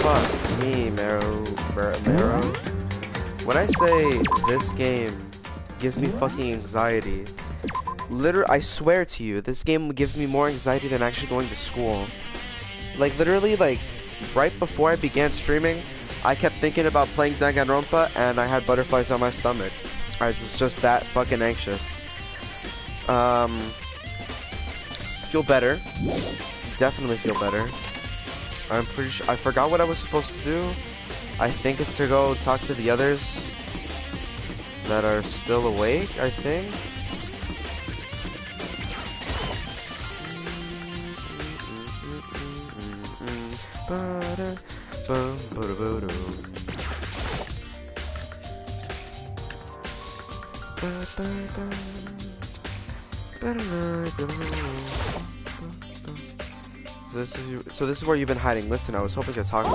Fuck me, Mero. When I say this game gives me fucking anxiety, literally, I swear to you, this game gives me more anxiety than actually going to school. Like, literally, like, right before I began streaming, I kept thinking about playing Danganropa, and I had butterflies on my stomach. I was just that fucking anxious. Feel better. Definitely feel better. I'm pretty sure, I forgot what I was supposed to do. I think it's to go talk to the others that are still awake, I think. So this is where you've been hiding. Listen, I was hoping to talk to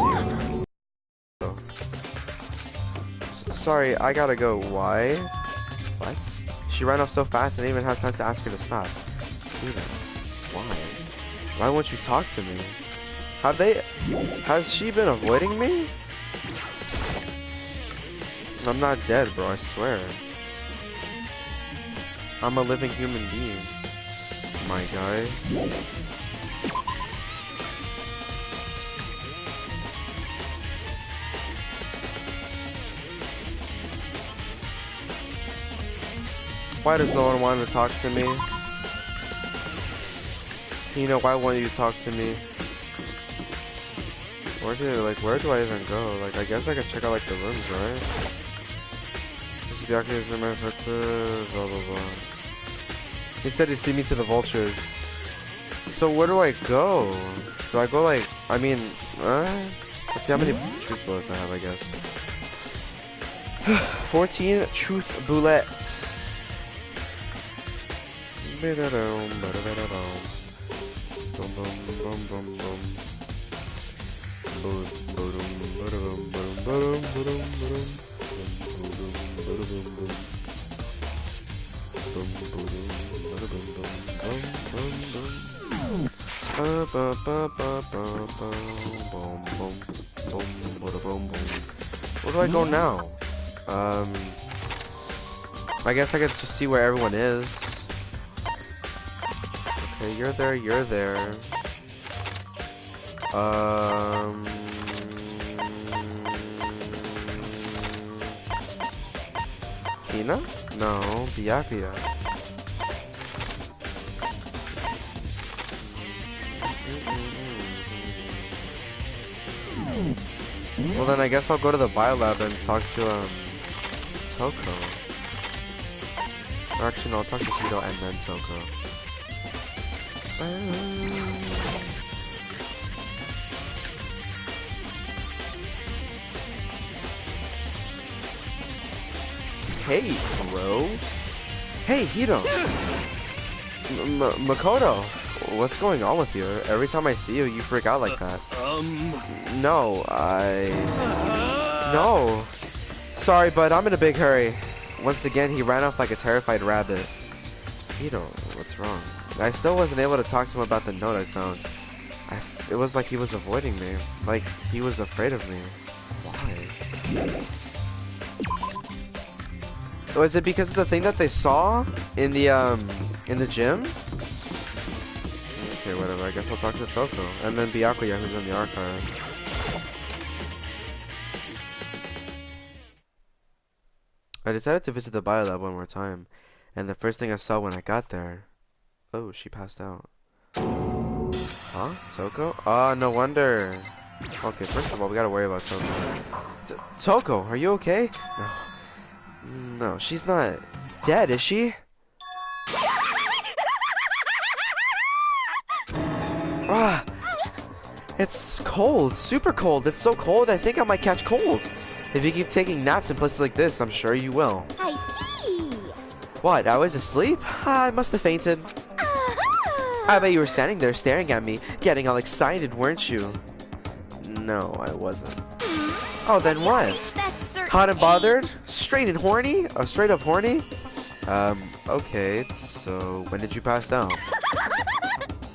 you. Sorry, I gotta go. Why? What? She ran off so fast I didn't even have time to ask her to stop. Dude, why? Why won't you talk to me? Has she been avoiding me? I'm not dead, bro, I swear. I'm a living human being. My guy. Why does no one want to talk to me? You know, why won't you talk to me? Where do I even go? Like, I guess I could check out, like, the rooms, right? Blah, blah, blah. He said he'd feed me to the vultures. So where do I go? Do I go, like, I mean, let's see how many truth bullets I have, I guess. 14 truth bullets. Where do I go now? I guess I could just see where everyone is. Okay, you're there, you're there. Hina? No, Byakuya. Well then I guess I'll go to the biolab and talk to Toko. Or actually no, I'll talk to Tito and then Toko. Hey, bro. Hey, Hito. Makoto. What's going on with you? Every time I see you, you freak out like that. No, No. Sorry, but I'm in a big hurry. Once again, he ran off like a terrified rabbit. Hito, what's wrong? I still wasn't able to talk to him about the note I found. It was like he was avoiding me. Like, he was afraid of me. Why? Was it because of the thing that they saw in the gym? Okay, whatever. I guess I'll talk to Toko. And then Byakuya, who's in the archive. I decided to visit the biolab one more time. And the first thing I saw when I got there... Oh, she passed out. Huh? Toko? Ah, no wonder. Okay, first of all, we gotta worry about Toko. Toko, are you okay? No. No, she's not dead, is she? Ah, it's cold, super cold. It's so cold, I think I might catch cold. If you keep taking naps in places like this, I'm sure you will. I see. What, I was asleep? Ah, I must have fainted. I bet you were standing there staring at me, getting all excited, weren't you? No, I wasn't. Oh, then what? Hot and bothered? Straight and horny? Oh, straight up horny? Okay, so when did you pass out?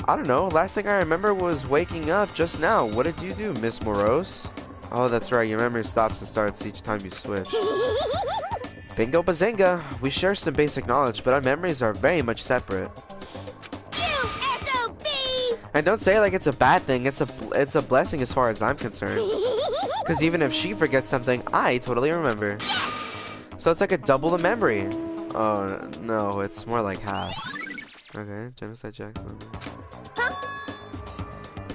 I don't know, last thing I remember was waking up just now. What did you do, Miss Morose? Oh, that's right. Your memory stops and starts each time you switch. Bingo bazinga! We share some basic knowledge, but our memories are very much separate. And don't say it like it's a bad thing. It's a blessing as far as I'm concerned. Because even if she forgets something, I totally remember. So it's like a double the memory. Oh no, it's more like half. Okay, Genocide Jack's memory.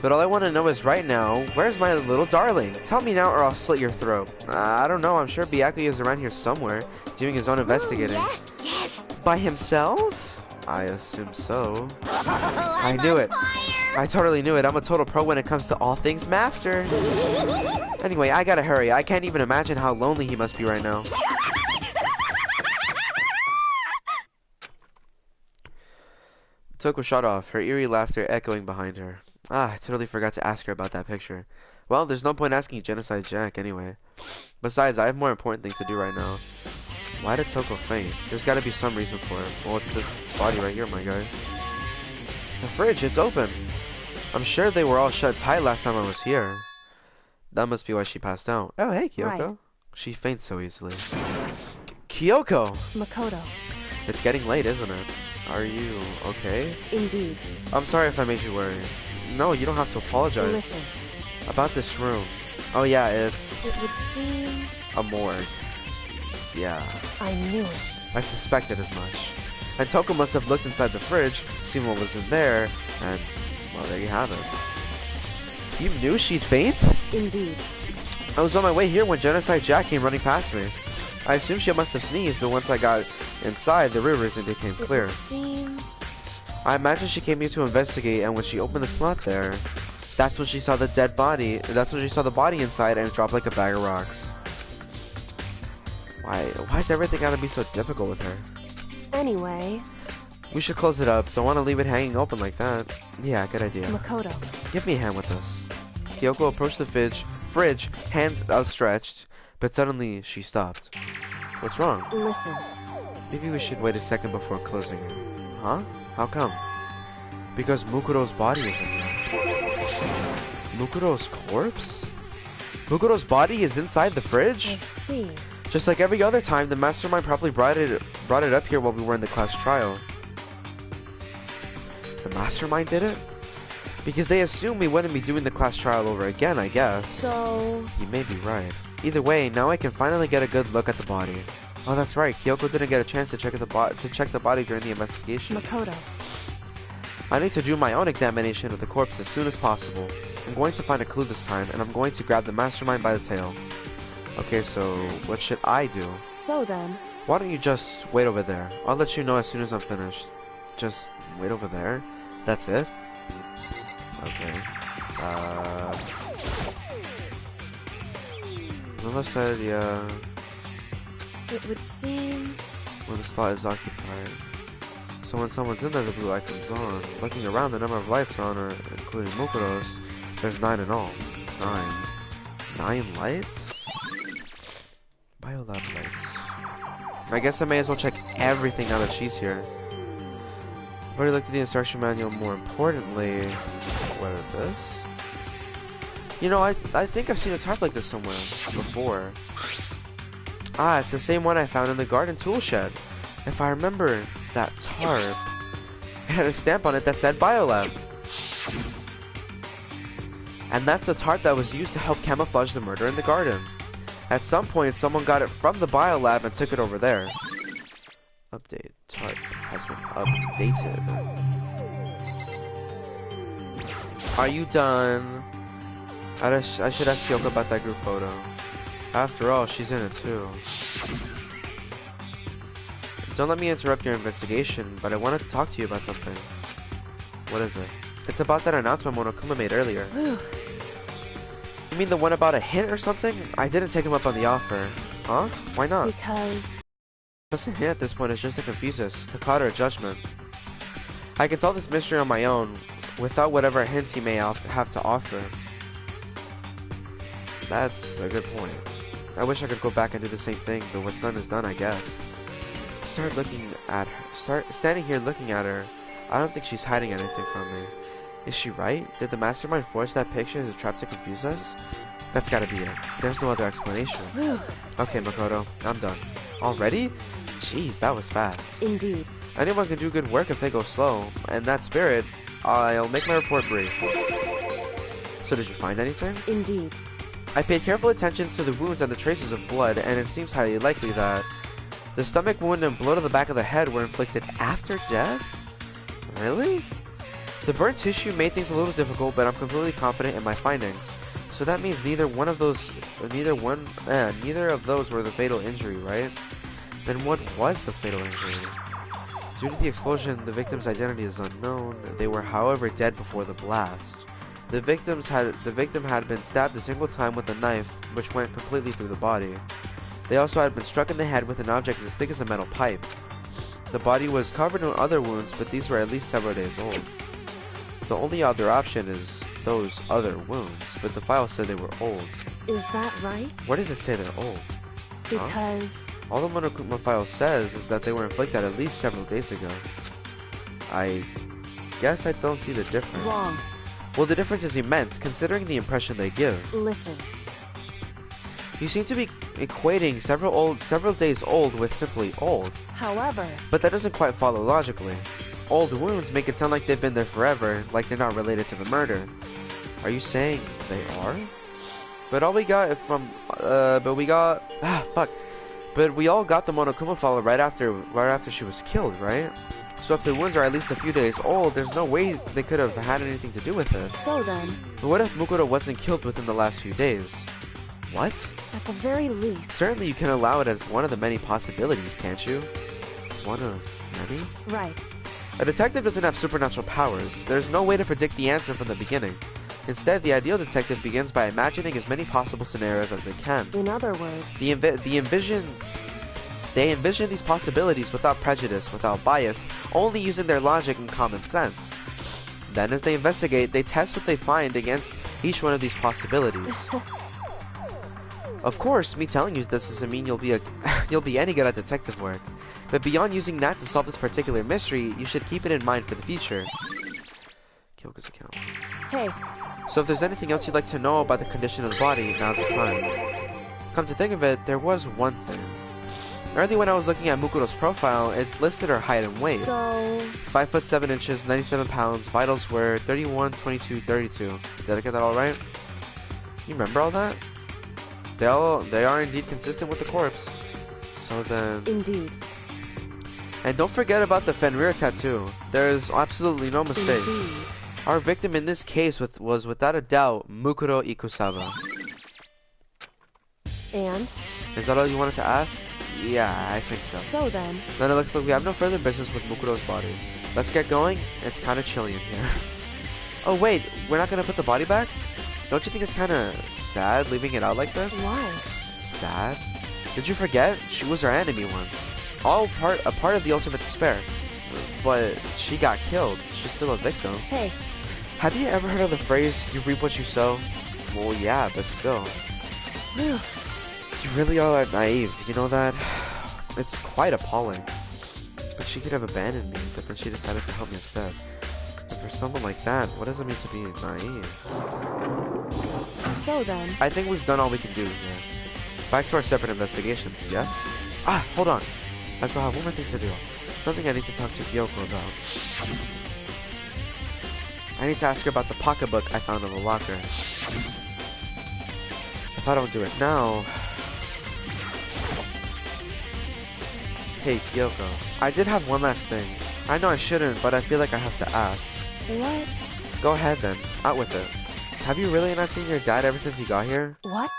But all I want to know is right now, where's my little darling? Tell me now or I'll slit your throat. I don't know, I'm sure Byakuya is around here somewhere, doing his own investigating. Yes, yes. By himself? I assume so. Oh, I knew it. I totally knew it. I'm a total pro when it comes to all things master. Anyway, I gotta hurry. I can't even imagine how lonely he must be right now. Toko shot off, her eerie laughter echoing behind her. Ah, I totally forgot to ask her about that picture. Well, there's no point asking Genocide Jack anyway. Besides, I have more important things to do right now. Why did Toko faint? There's gotta be some reason for it. Well, it's this body right here, my guy. The fridge, it's open. I'm sure they were all shut tight last time I was here. That must be why she passed out. Oh, hey, Kyoko. Right. She faints so easily. Kyoko! Makoto. It's getting late, isn't it? Are you okay? Indeed. I'm sorry if I made you worry. No, you don't have to apologize. Listen. About this room. Oh yeah, it's It would seem... a morgue. Yeah, I knew it. I suspected as much. And Toko must have looked inside the fridge, seen what was in there, and, well, there you have it. You knew she'd faint? Indeed. I was on my way here when Genocide Jack came running past me. I assumed she must have sneezed, but once I got inside, the real reason became clear. It would seem... I imagine she came here to investigate, and when she opened the slot there, that's when she saw the dead body. That's when she saw the body inside, and it dropped like a bag of rocks. Why's everything gotta be so difficult with her? Anyway... We should close it up. Don't want to leave it hanging open like that. Yeah, good idea. Makoto. Give me a hand with this. Kyoko approached the fridge, hands outstretched, but suddenly she stopped. What's wrong? Listen. Maybe we should wait a second before closing it. Huh? How come? Because Mukuro's body is in there. Mukuro's corpse? Mukuro's body is inside the fridge? I see. Just like every other time, the mastermind probably brought it up here while we were in the class trial. The mastermind did it? Because they assumed we wouldn't be doing the class trial over again, I guess. So... You may be right. Either way, now I can finally get a good look at the body. Oh, that's right. Kyoko didn't get a chance to check the body during the investigation. Makoto. I need to do my own examination of the corpse as soon as possible. I'm going to find a clue this time, and I'm going to grab the mastermind by the tail. Okay, so what should I do? So then... Why don't you just wait over there? I'll let you know as soon as I'm finished. Just wait over there? That's it? Okay. On the left side, yeah. It would seem... When the slot is occupied. So when someone's in there, the blue light comes on. Looking around, the number of lights are on, including Mukuro's. There's 9 in all. 9. 9 lights? Biolab lights. I guess I may as well check everything now that she's here. I've already looked at the instruction manual. More importantly, what is this? You know, I think I've seen a tarp like this somewhere before. Ah, it's the same one I found in the garden tool shed. If I remember that tarp, it had a stamp on it that said Biolab. And that's the tarp that was used to help camouflage the murder in the garden. At some point, someone got it from the Biolab and took it over there. Update. Tarp has been updated. Are you done? I should ask Kyoko about that group photo. After all, she's in it too. Don't let me interrupt your investigation, but I wanted to talk to you about something. What is it? It's about that announcement Monokuma made earlier. You mean the one about a hint or something? I didn't take him up on the offer. Huh? Why not? Because... Just a hint at this point is just to confuse us, to cloud our judgment. I can solve this mystery on my own, without whatever hints he may have to offer. That's a good point. I wish I could go back and do the same thing, but what's done is done, I guess. Standing here looking at her, I don't think she's hiding anything from me. Is she right? Did the mastermind force that picture as a trap to confuse us? That's gotta be it. There's no other explanation. Whew. Okay, Makoto, I'm done. Already? Jeez, that was fast. Indeed. Anyone can do good work if they go slow. In that spirit, I'll make my report brief. So did you find anything? Indeed. I paid careful attention to the wounds and the traces of blood, and it seems highly likely that the stomach wound and blow to the back of the head were inflicted after death? Really? The burnt tissue made things a little difficult, but I'm completely confident in my findings. So that means neither of those were the fatal injury, right? Then what was the fatal injury? Due to the explosion, the victim's identity is unknown. They were, however, dead before the blast. The victim had been stabbed a single time with a knife, which went completely through the body. They also had been struck in the head with an object as thick as a metal pipe. The body was covered in other wounds, but these were at least several days old. The only other option is those other wounds, but the file said they were old. Is that right? Where does it say they're old? Because... All the Monokuma file says is that they were inflicted at least several days ago. I guess I don't see the difference. Wrong. Well, the difference is immense, considering the impression they give. Listen. You seem to be equating several days old with simply old. However... But that doesn't quite follow logically. Old wounds make it sound like they've been there forever, like they're not related to the murder. Are you saying they are? But all we got from, but we all got the Monokuma file right after she was killed, right? So if the wounds are at least a few days old, there's no way they could have had anything to do with it. So then... But what if Mukoto wasn't killed within the last few days? What? At the very least... Certainly you can allow it as one of the many possibilities, can't you? One of many? Right. A detective doesn't have supernatural powers. There's no way to predict the answer from the beginning. Instead, the ideal detective begins by imagining as many possible scenarios as they can. In other words... They envision these possibilities without prejudice, without bias, only using their logic and common sense. Then, as they investigate, they test what they find against each one of these possibilities. Of course, me telling you this doesn't mean you'll be any good at detective work. But beyond using that to solve this particular mystery, you should keep it in mind for the future. Kyoko's account. Hey. So if there's anything else you'd like to know about the condition of the body, now's the time. Come to think of it, there was one thing. Early when I was looking at Mukoto's profile, it listed her height and weight. So... 5 foot 7 inches, 97 pounds, vitals were 31, 22, 32. Did I get that all right? You remember all that? They are indeed consistent with the corpse. So then... Indeed. And don't forget about the Fenrir tattoo. There's absolutely no mistake. Indeed. Our victim in this case was without a doubt Mukoto Ikusawa. And? Is that all you wanted to ask? Yeah, I think so. So then... Then it looks like we have no further business with Mukoto's body. Let's get going. It's kind of chilly in here. Oh wait, we're not gonna put the body back? Don't you think it's kind of sad leaving it out like this? Why? Sad? Did you forget? She was our enemy once. A part of the ultimate despair. But she got killed. She's still a victim. Hey. Have you ever heard of the phrase, you reap what you sow? Well, yeah, but still. You really are naive, you know that? It's quite appalling. But she could have abandoned me, but then she decided to help me instead. And for someone like that, what does it mean to be naive? So then... I think we've done all we can do here. Back to our separate investigations, yes? Ah, hold on. I still have one more thing to do. Something I need to talk to Kyoko about. I need to ask her about the pocketbook I found in the locker. If I don't do it now... Hey, Kyoko. I did have one last thing. I know I shouldn't, but I feel like I have to ask. What? Go ahead then. Out with it. Have you really not seen your dad ever since he got here? What?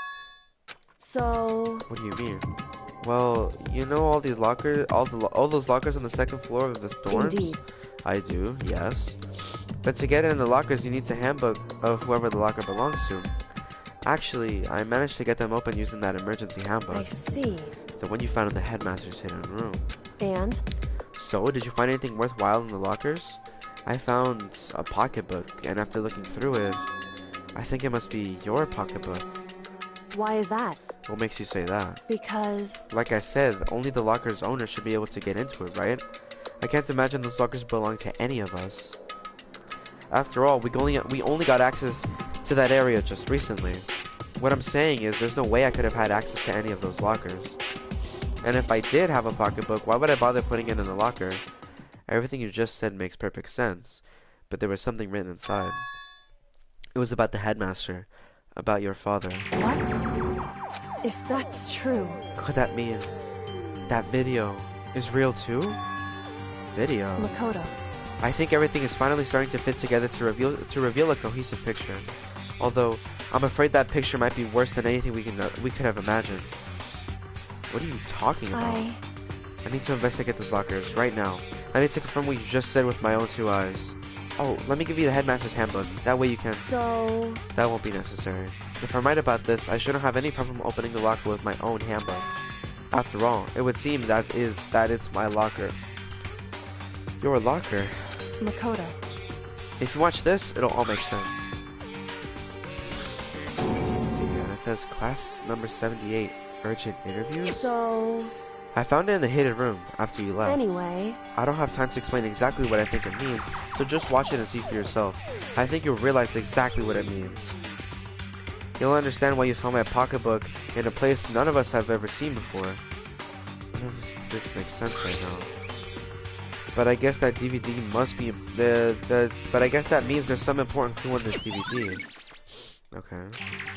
So... What do you mean? Well, you know all these lockers, all those lockers on the second floor of the dorms? Indeed. I do, yes. But to get in the lockers, you need the handbook of whoever the locker belongs to. Actually, I managed to get them open using that emergency handbook. I see. The one you found in the headmaster's hidden room. And? So, did you find anything worthwhile in the lockers? I found a pocketbook, and after looking through it, I think it must be your pocketbook. Why is that? What makes you say that? Because... Like I said, only the locker's owner should be able to get into it, right? I can't imagine those lockers belong to any of us. After all, we only got access to that area just recently. What I'm saying is there's no way I could have had access to any of those lockers. And if I did have a pocketbook, why would I bother putting it in a locker? Everything you just said makes perfect sense, but there was something written inside. It was about the headmaster, about your father. What? If that's true... Could that mean that video is real too? Video? Makoto. I think everything is finally starting to fit together to reveal a cohesive picture. Although, I'm afraid that picture might be worse than anything we could have imagined. What are you talking about? I need to investigate those lockers, right now. I need to confirm what you just said with my own two eyes. Oh, let me give you the headmaster's handbook. That way you can... So... That won't be necessary. If I'm right about this, I shouldn't have any problem opening the locker with my own handbook. After all, it would seem that it's my locker. Your locker? Makoto. If you watch this, it'll all make sense. And it says class number 78, urgent interviews? So... I found it in the hidden room after you left. Anyway... I don't have time to explain exactly what I think it means, so just watch it and see for yourself. I think you'll realize exactly what it means. You'll understand why you found my pocketbook in a place none of us have ever seen before. None of this makes sense right now. But I guess that DVD must be but I guess that means there's some important clue on this DVD. Okay.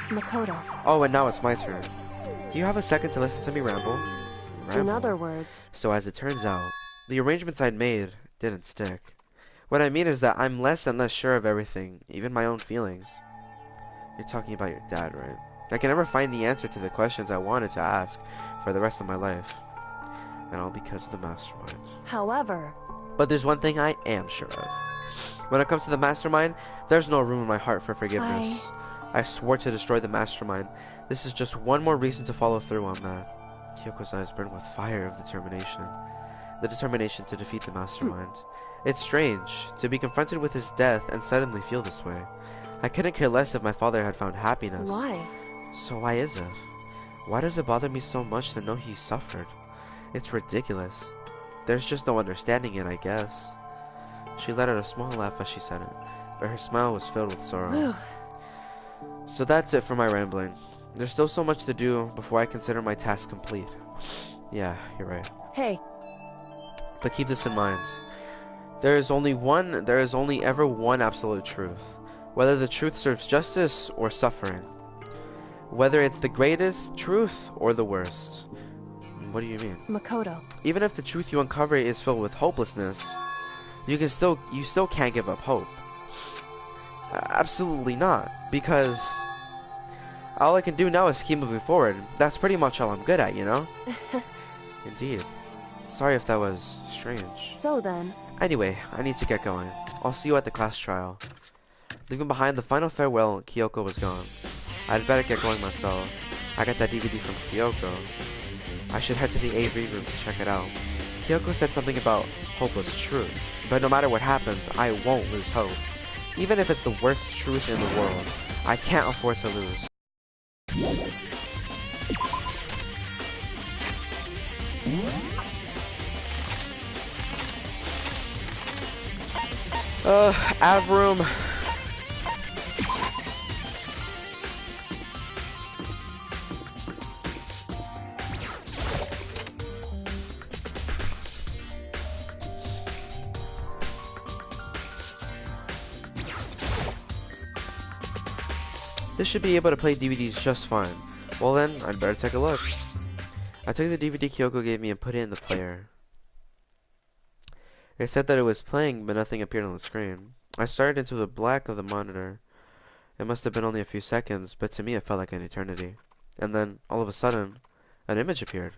Makoto. Oh, and now it's my turn. Do you have a second to listen to me ramble? In other words... So as it turns out, the arrangements I'd made didn't stick. What I mean is that I'm less and less sure of everything, even my own feelings. You're talking about your dad, right? I can never find the answer to the questions I wanted to ask for the rest of my life. And all because of the mastermind. However... But there's one thing I am sure of. When it comes to the mastermind, there's no room in my heart for forgiveness. I swore to destroy the mastermind. This is just one more reason to follow through on that. Kyoko's eyes burn with fire of determination. The determination to defeat the mastermind. It's strange to be confronted with his death and suddenly feel this way. I couldn't care less if my father had found happiness. Why? So why is it? Why does it bother me so much to know he suffered? It's ridiculous. There's just no understanding it, I guess. She let out a small laugh as she said it, but her smile was filled with sorrow. So that's it for my rambling. There's still so much to do before I consider my task complete. Yeah, you're right. Hey. But keep this in mind. There is only ever one absolute truth. Whether the truth serves justice or suffering. Whether it's the greatest truth or the worst. What do you mean? Makoto. Even if the truth you uncover is filled with hopelessness, you still can't give up hope. Absolutely not, because all I can do now is keep moving forward. That's pretty much all I'm good at, you know? Indeed. Sorry if that was strange. So then... Anyway, I need to get going. I'll see you at the class trial. Leaving behind the final farewell, Kyoko was gone. I'd better get going myself. I got that DVD from Kyoko. I should head to the AV room to check it out. Kyoko said something about hopeless truth. But no matter what happens, I won't lose hope. Even if it's the worst truth in the world, I can't afford to lose. Av room. This should be able to play DVDs just fine. Well then, I'd better take a look. I took the DVD Kyoko gave me and put it in the player. It said that it was playing, but nothing appeared on the screen. I stared into the black of the monitor. It must have been only a few seconds, but to me it felt like an eternity. And then, all of a sudden, an image appeared.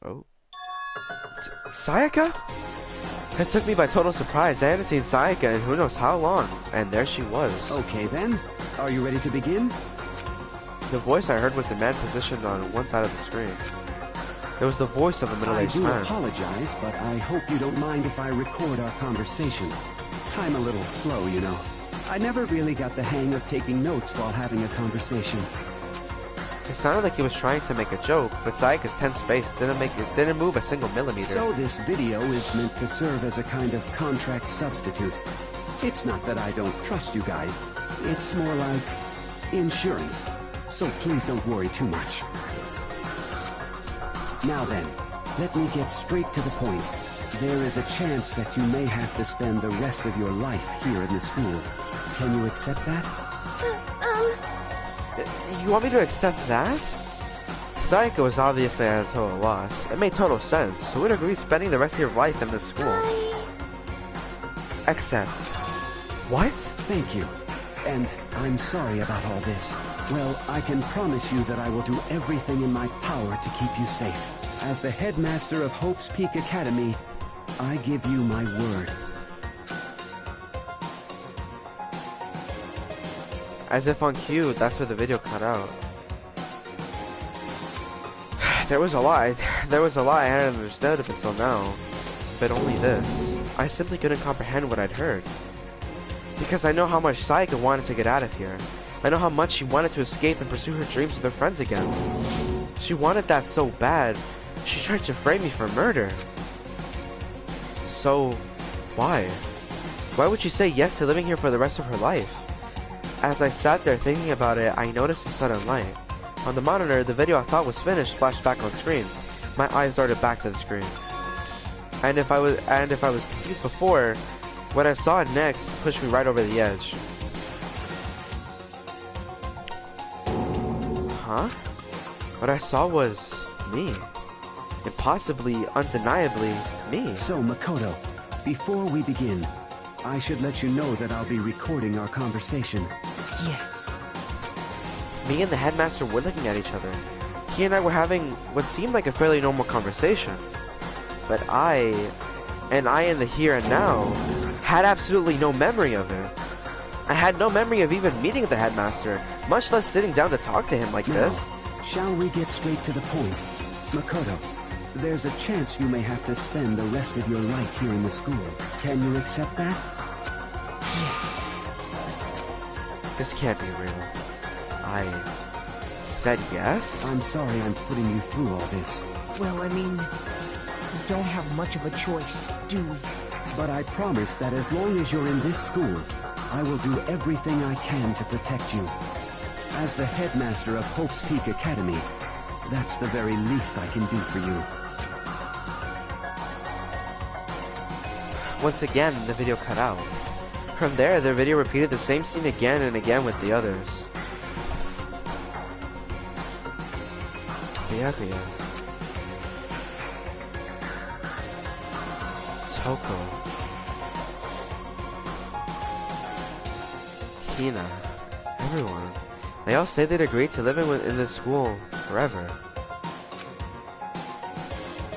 Oh. Sayaka? It took me by total surprise. I hadn't seen Sayaka in who knows how long, and there she was. Okay then, are you ready to begin? The voice I heard was the man positioned on one side of the screen. It was the voice of a middle-aged man. I do apologize, but I hope you don't mind if I record our conversation. I'm a little slow, you know. I never really got the hang of taking notes while having a conversation. It sounded like he was trying to make a joke, but Sayaka's tense face didn't move a single millimeter. So this video is meant to serve as a kind of contract substitute. It's not that I don't trust you guys. It's more like insurance. So please don't worry too much. Now then, let me get straight to the point. There is a chance that you may have to spend the rest of your life here in the school. Can you accept that? You want me to accept that? Sayaka was obviously at a total loss. It made total sense. Who would agree spending the rest of your life in this school? Accept. What? Thank you. And I'm sorry about all this. Well, I can promise you that I will do everything in my power to keep you safe. As the headmaster of Hope's Peak Academy, I give you my word. As if on cue, that's where the video cut out. There was a lot I hadn't understood up until now. But only this. I simply couldn't comprehend what I'd heard. Because I know how much Sayaka wanted to get out of here. I know how much she wanted to escape and pursue her dreams with her friends again. She wanted that so bad, she tried to frame me for murder. So, why? Why would she say yes to living here for the rest of her life? As I sat there thinking about it, I noticed a sudden light. On the monitor, the video I thought was finished flashed back on screen. My eyes darted back to the screen. And if I was confused before, what I saw next pushed me right over the edge. Huh? What I saw was me. Impossibly, undeniably me. So, Makoto, before we begin, I should let you know that I'll be recording our conversation. Yes. Me and the headmaster were looking at each other. He and I were having what seemed like a fairly normal conversation. But I, in the here and now, had absolutely no memory of it. I had no memory of even meeting the headmaster, much less sitting down to talk to him like this. Shall we get straight to the point? Makoto, there's a chance you may have to spend the rest of your life here in the school. Can you accept that? Yes. This can't be real. I said yes? I'm sorry I'm putting you through all this. Well, I mean, we don't have much of a choice, do we? But I promise that as long as you're in this school, I will do everything I can to protect you. As the headmaster of Hope's Peak Academy, that's the very least I can do for you. Once again, the video cut out. From there, the video repeated the same scene again and again with the others. Byakuya. Toko. Hina. Everyone. They all say they'd agreed to live in this school forever.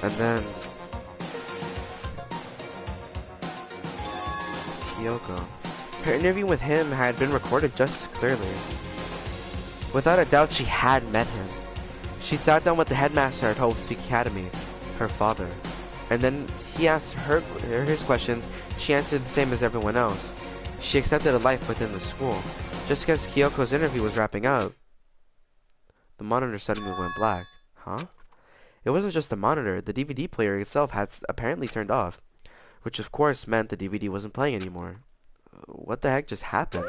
And then Kyoko. Her interview with him had been recorded just as clearly. Without a doubt, she had met him. She sat down with the headmaster at Hope's Peak Academy, her father. And then he asked her his questions. She answered the same as everyone else. She accepted a life within the school. Just as Kyoko's interview was wrapping up, the monitor suddenly went black. Huh? It wasn't just the monitor. The DVD player itself had apparently turned off, which of course meant the DVD wasn't playing anymore. What the heck just happened?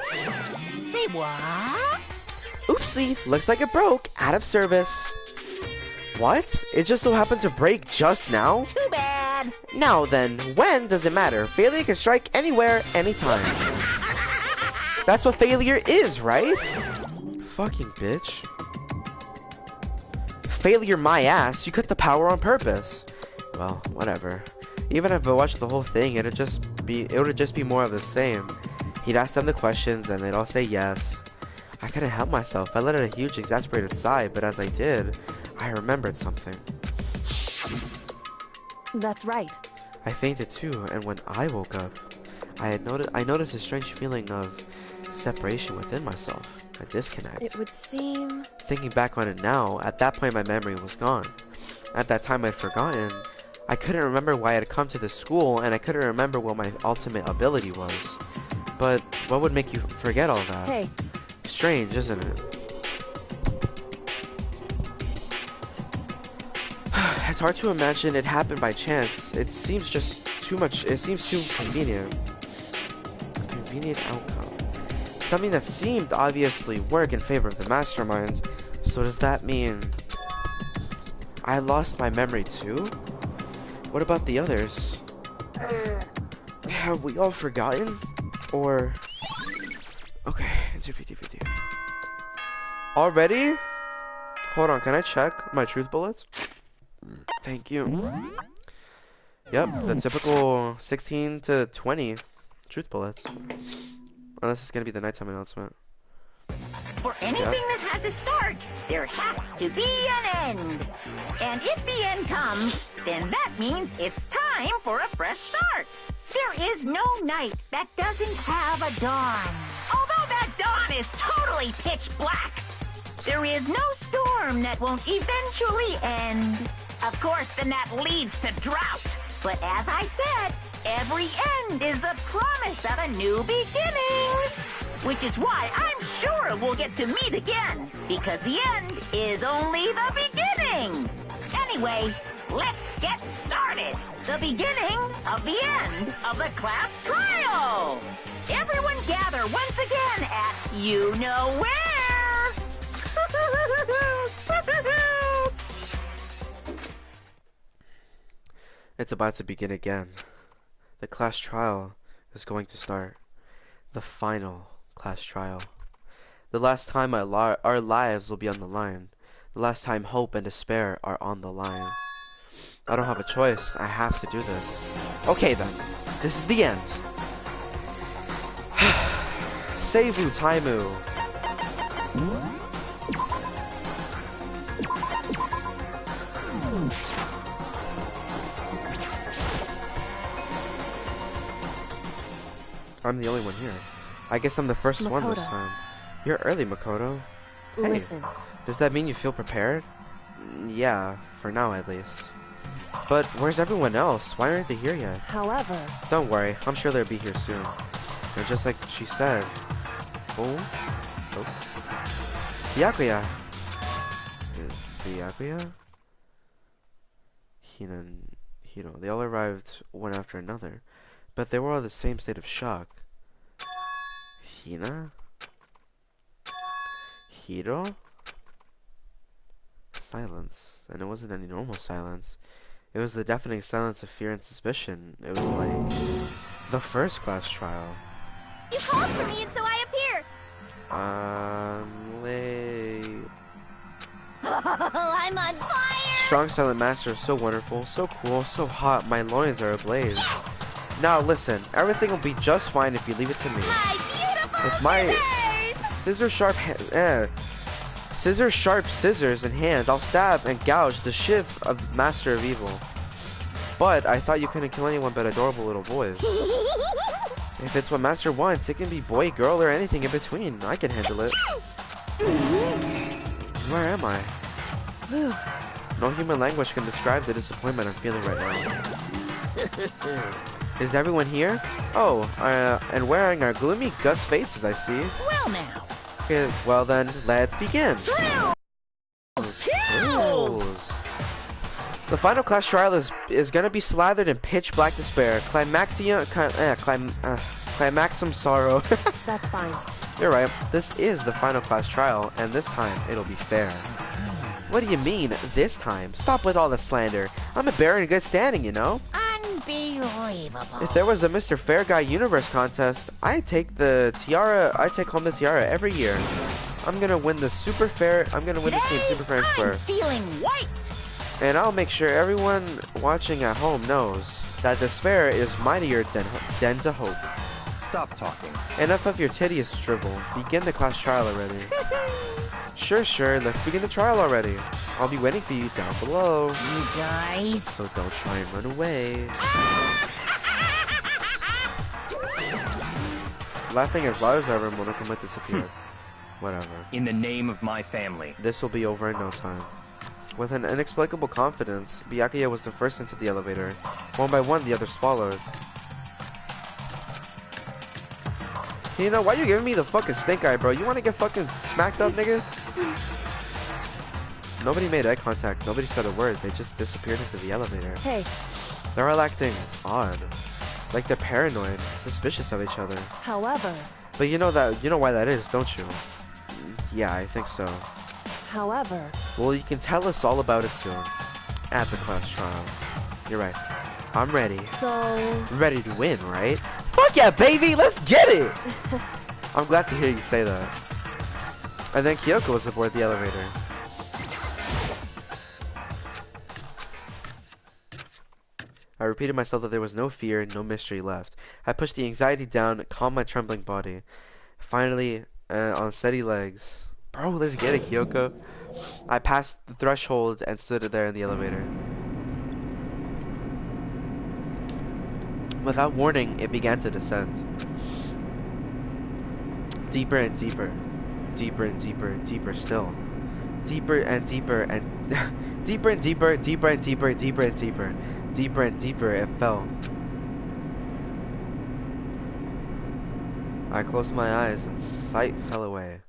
Say what? Oopsie, looks like it broke. Out of service. What? It just so happened to break just now? Too bad. Now then, when does it matter? Failure can strike anywhere, anytime. That's what failure is, right? Fucking bitch. Failure my ass, you cut the power on purpose. Well, whatever. Even if I watched the whole thing, it would just be more of the same. He'd ask them the questions and they'd all say yes. I couldn't help myself. I let out a huge exasperated sigh, but as I did, I remembered something. That's right. I fainted too, and when I woke up, I noticed a strange feeling of separation within myself, a disconnect. It would seem... Thinking back on it now, at that point my memory was gone. At that time I'd forgotten. I couldn't remember why I'd come to the school, and I couldn't remember what my ultimate ability was. But what would make you forget all that? Hey. Strange, isn't it? It's hard to imagine it happened by chance. It seems too convenient. immediate outcome. Something that seemed obviously work in favor of the mastermind. So does that mean I lost my memory too? What about the others? Have we all forgotten? Or... Okay, it's your 50-50. Already? Hold on, can I check my truth bullets? Thank you. Yep, the typical 16 to 20 truth bullets. Unless it's gonna be the nighttime announcement. For anything that has a start, there has to be an end. And if the end comes, then that means it's time for a fresh start. There is no night that doesn't have a dawn. Although that dawn is totally pitch black, there is no storm that won't eventually end. Of course, then that leads to drought. But as I said, every end is the promise of a new beginning. Which is why I'm sure we'll get to meet again, because the end is only the beginning. Anyway, let's get started. The beginning of the end of the class trial. Everyone gather once again at you know where. It's about to begin again. The class trial is going to start. The final class trial. The last time our lives will be on the line. The last time hope and despair are on the line. I don't have a choice. I have to do this. Okay then. This is the end. Seivu Taimu. I'm the only one here. I guess I'm the first one this time. You're early, Makoto. Hey, Listen. does that mean you feel prepared? Yeah, for now at least. But where's everyone else? Why aren't they here yet? However... Don't worry, I'm sure they'll be here soon. And just like she said... Oh? Byakuya! Byakuya? Hina and Hiro. They all arrived one after another. But they were all in the same state of shock. Hina? Hiro? Silence. And it wasn't any normal silence. It was the deafening silence of fear and suspicion. It was like the first class trial. You called for me and so I appear. I'm late. I'm on fire. Strong silent master, so wonderful, so cool, so hot, my loins are ablaze. Yes! Now listen, everything will be just fine if you leave it to me. My beautiful With my scissors! scissor sharp scissors in hand, I'll stab and gouge the shiv of Master of Evil. But I thought you couldn't kill anyone but adorable little boys. If it's what Master wants, it can be boy, girl, or anything in between. I can handle it. Where am I? No human language can describe the disappointment I'm feeling right now. Is everyone here? Oh, and wearing our gloomy Gus faces, I see. Well now. Okay, well then, let's begin. Kills! The final class trial is gonna be slathered in pitch black despair, climaxum sorrow. That's fine. You're right. This is the final class trial, and this time it'll be fair. What do you mean, this time? Stop with all the slander. I'm a bear in good standing, you know? Unbelievable. If there was a Mr. Fair Guy Universe contest, I'd take home the tiara every year. I'm gonna win this game super fair and square. I'm feeling white. And I'll make sure everyone watching at home knows that despair is mightier than to hope. Stop talking. Enough of your tedious drivel. Begin the class trial already. Sure, let's begin the trial already. I'll be waiting for you down below. You guys. So don't try and run away. Laughing as loud as ever, Monokuma disappeared. Whatever. In the name of my family. This will be over in no time. With an inexplicable confidence, Byakuya was the first into the elevator. One by one, the others followed. You know, why you giving me the fucking stink eye, bro? You wanna get fucking smacked up, nigga? Nobody made eye contact. Nobody said a word. They just disappeared into the elevator. Hey, They're all acting odd. Like they're paranoid, suspicious of each other. However, But you know why that is, don't you? Yeah, I think so. however, Well, you can tell us all about it soon. At the class trial. You're right. I'm ready. so Ready to win, right? Fuck yeah, baby! Let's get it! I'm glad to hear you say that. And then Kyoko was aboard the elevator. I repeated myself that there was no fear, no mystery left. I pushed the anxiety down, calmed my trembling body. Finally, on steady legs. Bro, let's get it, Kyoko. I passed the threshold and stood there in the elevator. Without warning, it began to descend. Deeper and deeper. Deeper and deeper, deeper still. Deeper and deeper and deeper and deeper, deeper and deeper, deeper and deeper. Deeper and deeper it fell. I closed my eyes and sight fell away.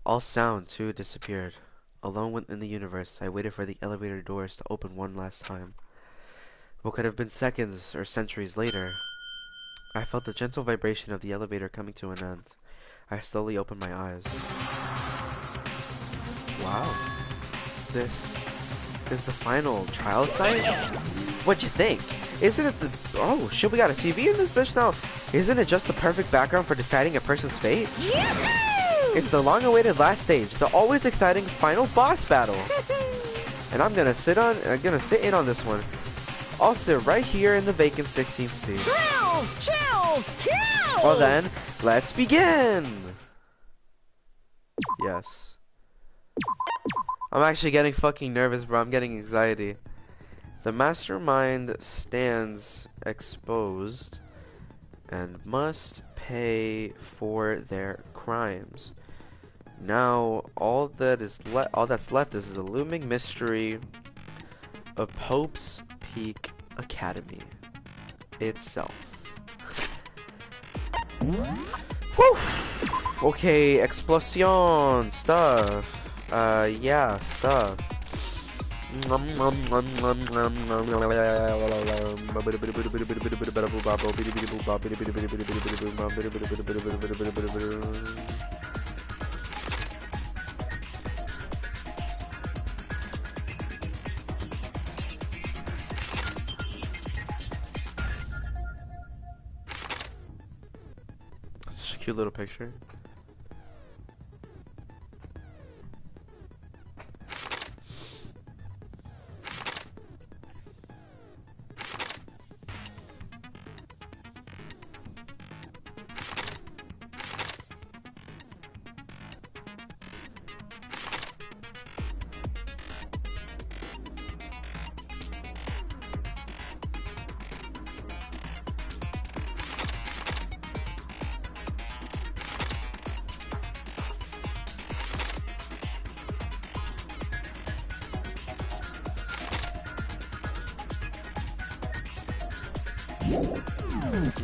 All sound too disappeared. Alone within the universe, I waited for the elevator doors to open one last time. What could have been seconds or centuries later? I felt the gentle vibration of the elevator coming to an end. I slowly opened my eyes. Wow. This is the final trial site? What'd you think? Isn't it the... Oh, shit, we got a TV in this bitch now. Isn't it just the perfect background for deciding a person's fate? Yoo-hoo! It's the long-awaited last stage, the always exciting final boss battle. And I'm gonna sit in on this one. I'll sit right here in the vacant 16th seat. Thrills, chills, kills! Well then, let's begin! Yes. I'm actually getting fucking nervous, bro. I'm getting anxiety. The mastermind stands exposed and must pay for their crimes. Now, all that's left is the looming mystery of Hope's Peak Academy itself. Whew! Okay, explosion stuff. Yeah, stuff. Such a cute little picture.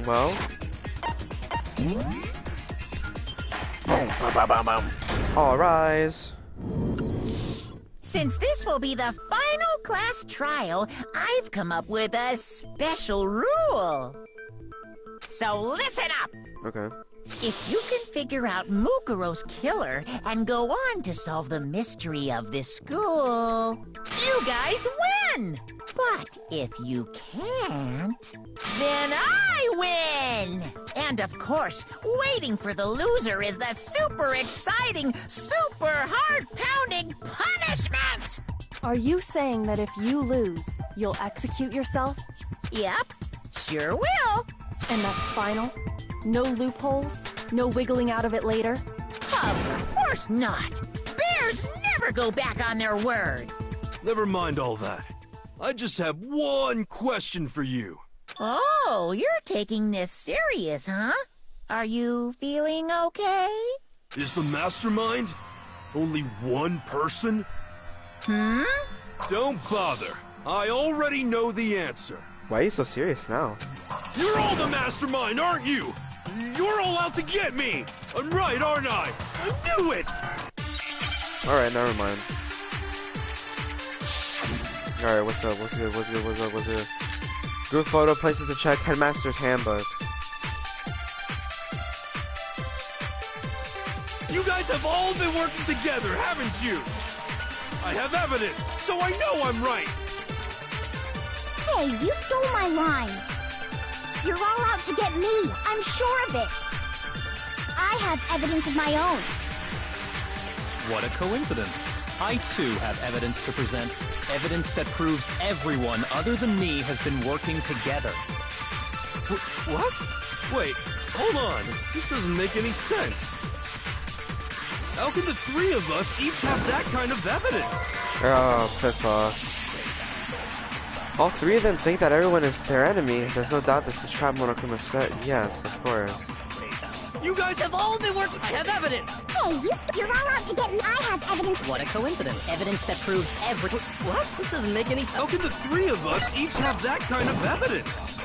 Well, all rise. Since this will be the final class trial, I've come up with a special rule. So listen up. Okay. If you can figure out Mukuro's killer and go on to solve the mystery of this school, you guys win! But if you can't, then I win! And of course, waiting for the loser is the super exciting, super heart-pounding punishment! are you saying that if you lose, you'll execute yourself? Yep, sure will. And that's final? No loopholes? No wiggling out of it later? Of course not. Bears never go back on their word. Never mind all that. I just have one question for you. Oh, you're taking this serious, huh? Are you feeling okay? Is the mastermind only one person? Hmm? Don't bother. I already know the answer. Why are you so serious now? You're all the mastermind, aren't you? You're all out to get me. I'm right, aren't I? I knew it. Alright, never mind. Alright, what's up? What's good? What's good? What's up? What's good? Group photo, places to check, Headmaster's Handbook. You guys have all been working together, haven't you? I have evidence, so I know I'm right. Hey, you stole my line. You're all out to get me. I'm sure of it. I have evidence of my own. What a coincidence. I too have evidence to present. Evidence that proves everyone other than me has been working together. What? Wait, hold on. This doesn't make any sense. How can the three of us each have that kind of evidence? Oh, piss off. All three of them think that everyone is their enemy. There's no doubt this is trap Monokuma set. Yes, of course. You guys have all been working. I have evidence! Hey, you're all out to get me. I have evidence. What a coincidence. Evidence that proves every... What? This doesn't make any sense. How can the three of us each have that kind of evidence?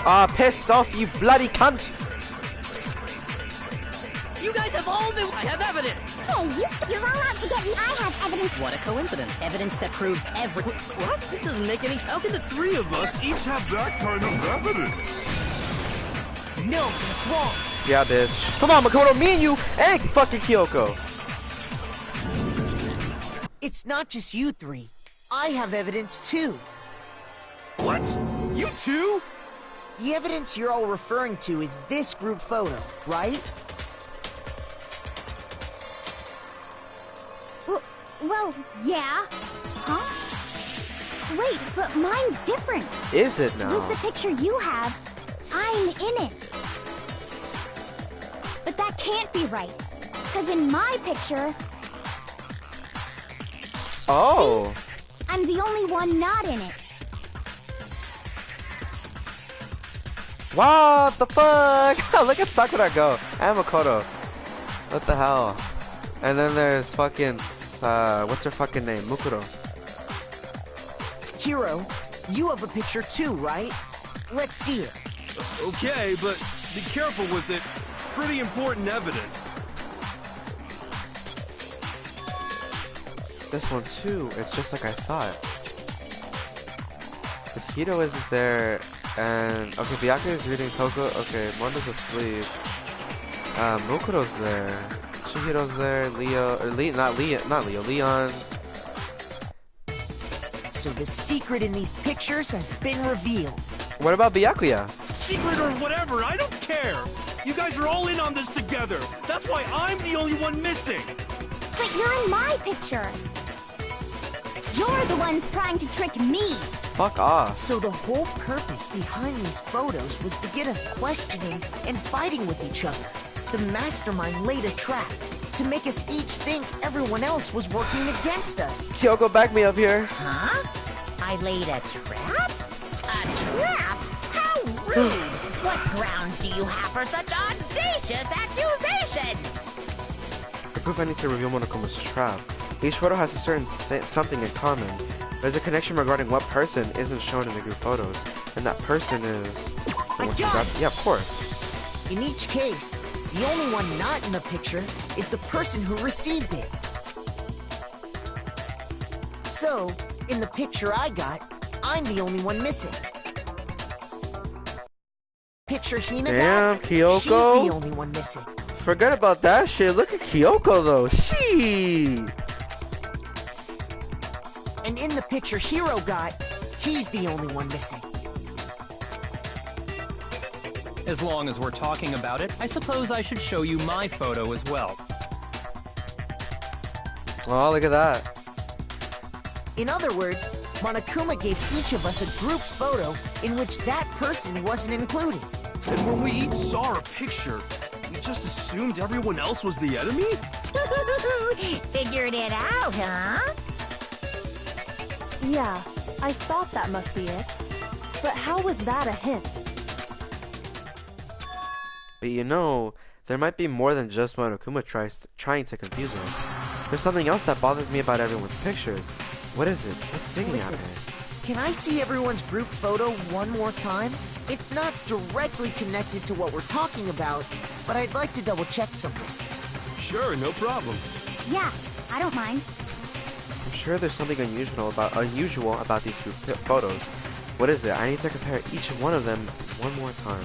Ah, piss off, you bloody cunt! You guys have all been... I have evidence! Hey, you're all out to get me. I have evidence. What a coincidence. Evidence that proves every... What? This doesn't make any sense. How can the three of us each have that kind of evidence? No, that's wrong. Yeah, bitch. Come on, Makoto, me and you, and fucking Kyoko. It's not just you three. I have evidence too. What? You too? The evidence you're all referring to is this group photo, right? Well, yeah. Huh? Wait, but mine's different. Is it now? With the picture you have, I'm in it. But that can't be right. Because in my picture, Oh. I'm the only one not in it. What the fuck? Look at Sakura go. And Makoto. What the hell? And then there's fucking, what's her fucking name? Mukuro. Hiro, you have a picture too, right? Let's see it. Okay, but be careful with it. It's pretty important evidence. This one too. It's just like I thought. The Hito isn't there, and okay, Byakuya is reading Toko. Okay, Mondo's asleep. Mokuro's there. Chihiro's there. Leo, or not Leo. Leon. So the secret in these pictures has been revealed. What about Byakuya? Secret or whatever, I don't care. You guys are all in on this together. That's why I'm the only one missing. But you're in my picture. You're the ones trying to trick me. Fuck off. So the whole purpose behind these photos was to get us questioning and fighting with each other. The mastermind laid a trap to make us each think everyone else was working against us. Kyoko, back me up here. Huh? I laid a trap? A trap? How rude! What grounds do you have for such audacious accusations? The proof I need to reveal Monokuma's trap. Each photo has a certain something in common. There's a connection regarding what person isn't shown in the group photos, and that person is... the one who got... Yeah, of course. In each case, the only one not in the picture is the person who received it. So, in the picture I got, I'm the only one missing. Picture Hina Damn, got, Kyoko. she's the only one missing. Forget about that shit. Look at Kyoko though. She. And in the picture Hiro got, he's the only one missing. As long as we're talking about it, I suppose I should show you my photo as well. Oh, look at that. In other words, Monokuma gave each of us a group photo in which that person wasn't included. And when we each saw our picture, we just assumed everyone else was the enemy? Figured it out, huh? Yeah, I thought that must be it. But how was that a hint? But you know, there might be more than just Monokuma trying to confuse us. There's something else that bothers me about everyone's pictures. What is it? What's digging at Listen, me? can I see everyone's group photo one more time? It's not directly connected to what we're talking about, but I'd like to double check something. Sure, no problem. Yeah, I don't mind. I'm sure there's something unusual about these group photos. What is it? I need to compare each one of them one more time.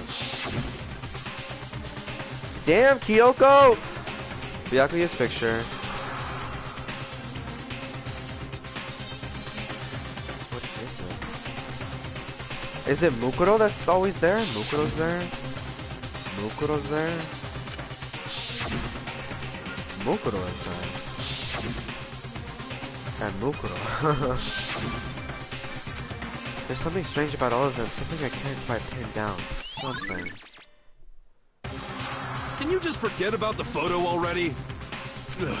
Damn, Kyoko! Byakuya's picture. What is it? Is it Mukuro that's always there? Mukuro's there? Mukuro's there? Mukuro is there. And Mukuro. There's something strange about all of them. Something I can't quite pin down. Something. Can you just forget about the photo already? Ugh.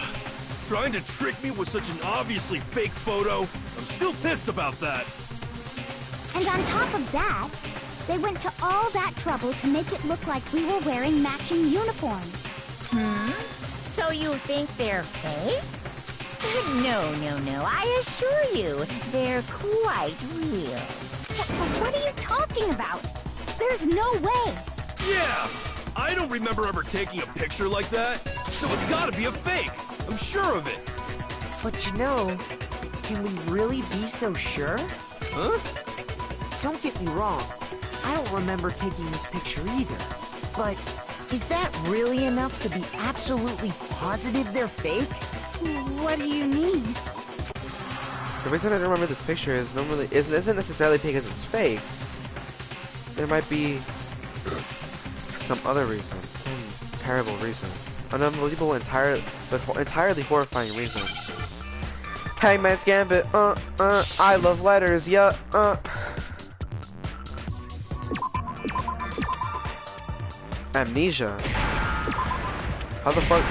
Trying to trick me with such an obviously fake photo? I'm still pissed about that. And on top of that, they went to all that trouble to make it look like we were wearing matching uniforms. So you think they're fake? No. I assure you, they're quite real. What are you talking about? There's no way. Yeah! I don't remember ever taking a picture like that, so it's gotta be a fake. I'm sure of it. But you know, can we really be so sure? Huh? Don't get me wrong. I don't remember taking this picture either. But is that really enough to be absolutely positive they're fake? What do you mean? The reason I don't remember this picture isn't necessarily because it's fake. There might be some other reason, some terrible reason, an unbelievable, entirely horrifying reason. Hangman's Gambit, I love letters, yeah, Amnesia. How the fuck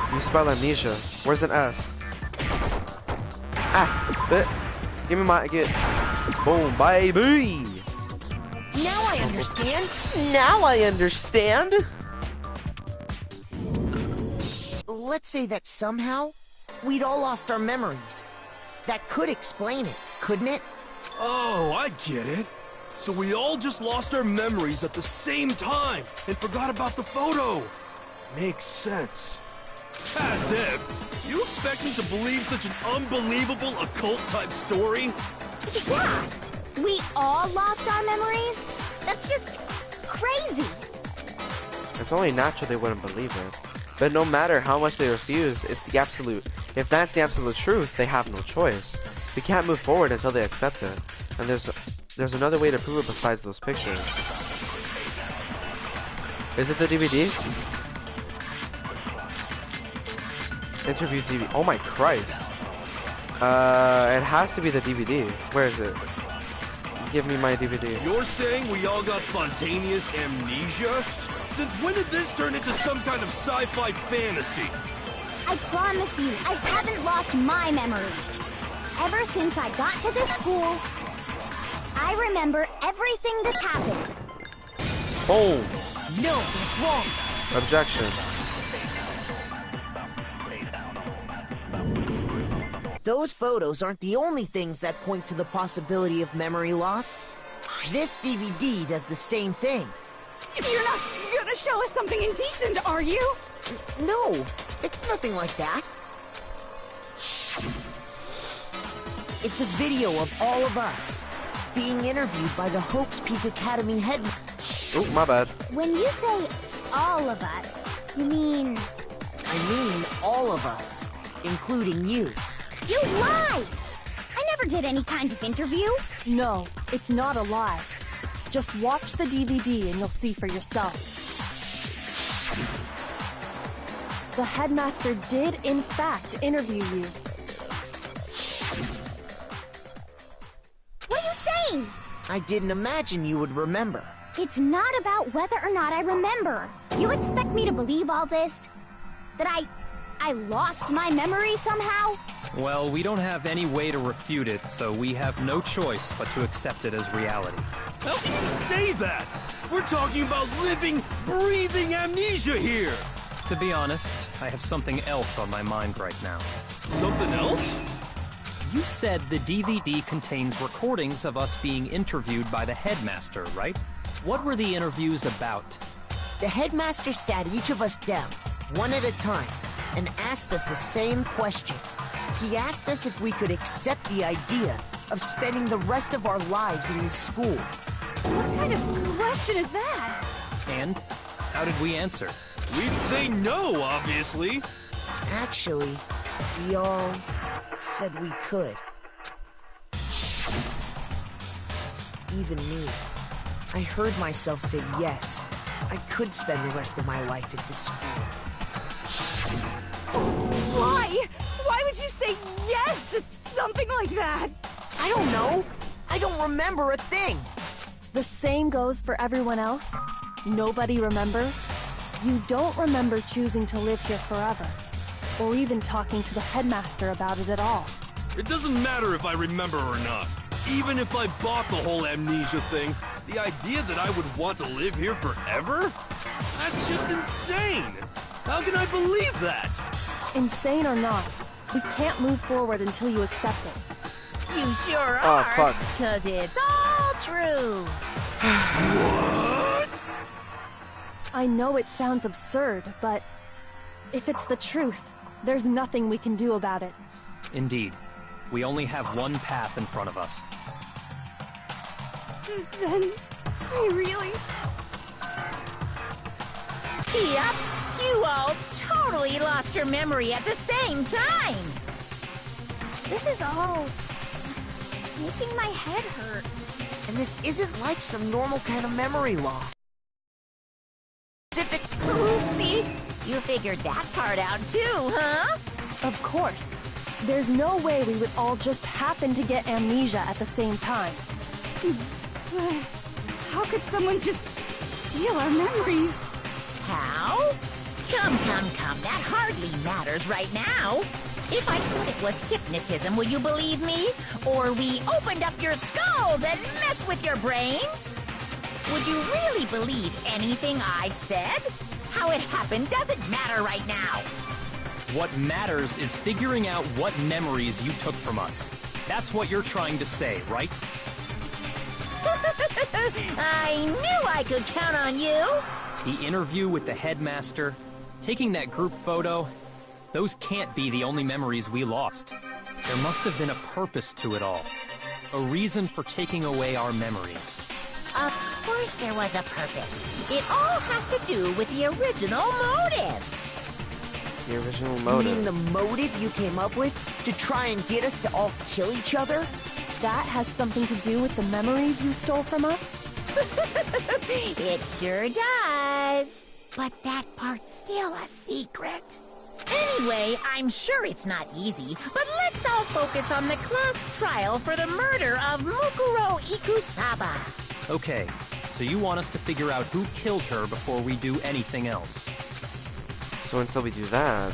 do you spell amnesia? Where's an S? Bit. Give me my boom, baby. Now I understand. Now I understand. Let's say that somehow we'd all lost our memories. That could explain it, couldn't it? Oh, I get it. So we all just lost our memories at the same time and forgot about the photo. Makes sense. As if. You expect me to believe such an unbelievable occult-type story? Yeah, we all lost our memories? That's just crazy. It's only natural they wouldn't believe it. But no matter how much they refuse, it's the absolute. If that's the absolute truth, they have no choice. We can't move forward until they accept it. And there's another way to prove it besides those pictures. Is it the DVD? Interview DVD. Oh my Christ. It has to be the DVD. Where is it? Give me my DVD. You're saying we all got spontaneous amnesia? Since when did this turn into some kind of sci-fi fantasy? I promise you, I haven't lost my memory. Ever since I got to this school, I remember everything that's happened. Boom. No, that's wrong. Objection. Those photos aren't the only things that point to the possibility of memory loss. This DVD does the same thing. You're not gonna show us something indecent, are you? No, it's nothing like that. It's a video of all of us being interviewed by the Hope's Peak Academy head. Oh, my bad. When you say all of us, you mean... I mean all of us, including you. You lied! I never did any kind of interview. No, it's not a lie. Just watch the DVD and you'll see for yourself. The headmaster did, in fact, interview you. What are you saying? I didn't imagine you would remember. It's not about whether or not I remember. You expect me to believe all this? That I lost my memory somehow? Well, we don't have any way to refute it, so we have no choice but to accept it as reality. How can you say that? We're talking about living, breathing amnesia here. To be honest, I have something else on my mind right now. Something else? You said the DVD contains recordings of us being interviewed by the headmaster, right? What were the interviews about? The headmaster sat each of us down, one at a time, and asked us the same question. He asked us if we could accept the idea of spending the rest of our lives in this school. What kind of question is that? And how did we answer? We'd say no, obviously. Actually, we all said we could. Even me. I heard myself say yes. I could spend the rest of my life at this school. Why? Why would you say yes to something like that? I don't know. I don't remember a thing. The same goes for everyone else. Nobody remembers. You don't remember choosing to live here forever, or even talking to the headmaster about it at all. It doesn't matter if I remember or not. Even if I bought the whole amnesia thing, the idea that I would want to live here forever? That's just insane! How can I believe that? Insane or not, we can't move forward until you accept it. You sure Oh, are. fuck. Cause it's all true. What? I know it sounds absurd, but if it's the truth, there's nothing we can do about it. Indeed. We only have one path in front of us. Then, I really... Yep, you all totally lost your memory at the same time. This is all making my head hurt. And this isn't like some normal kind of memory loss. Specific. Oopsie, you figured that part out too, huh? Of course. There's no way we would all just happen to get amnesia at the same time. How could someone just steal our memories? How? Come, that hardly matters right now. If I said it was hypnotism, would you believe me? Or we opened up your skulls and messed with your brains? Would you really believe anything I said? How it happened doesn't matter right now. What matters is figuring out what memories you took from us. That's what you're trying to say, right? I knew I could count on you. The interview with the headmaster, taking that group photo, those can't be the only memories we lost. There must have been a purpose to it all. A reason for taking away our memories. Of course there was a purpose. It all has to do with the original motive. The original You motive. mean the motive you came up with to try and get us to all kill each other? That has something to do with the memories you stole from us? It sure does. But that part's still a secret. Anyway, I'm sure it's not easy, but let's all focus on the class trial for the murder of Mukuro Ikusaba. Okay, so you want us to figure out who killed her before we do anything else. So until we do that,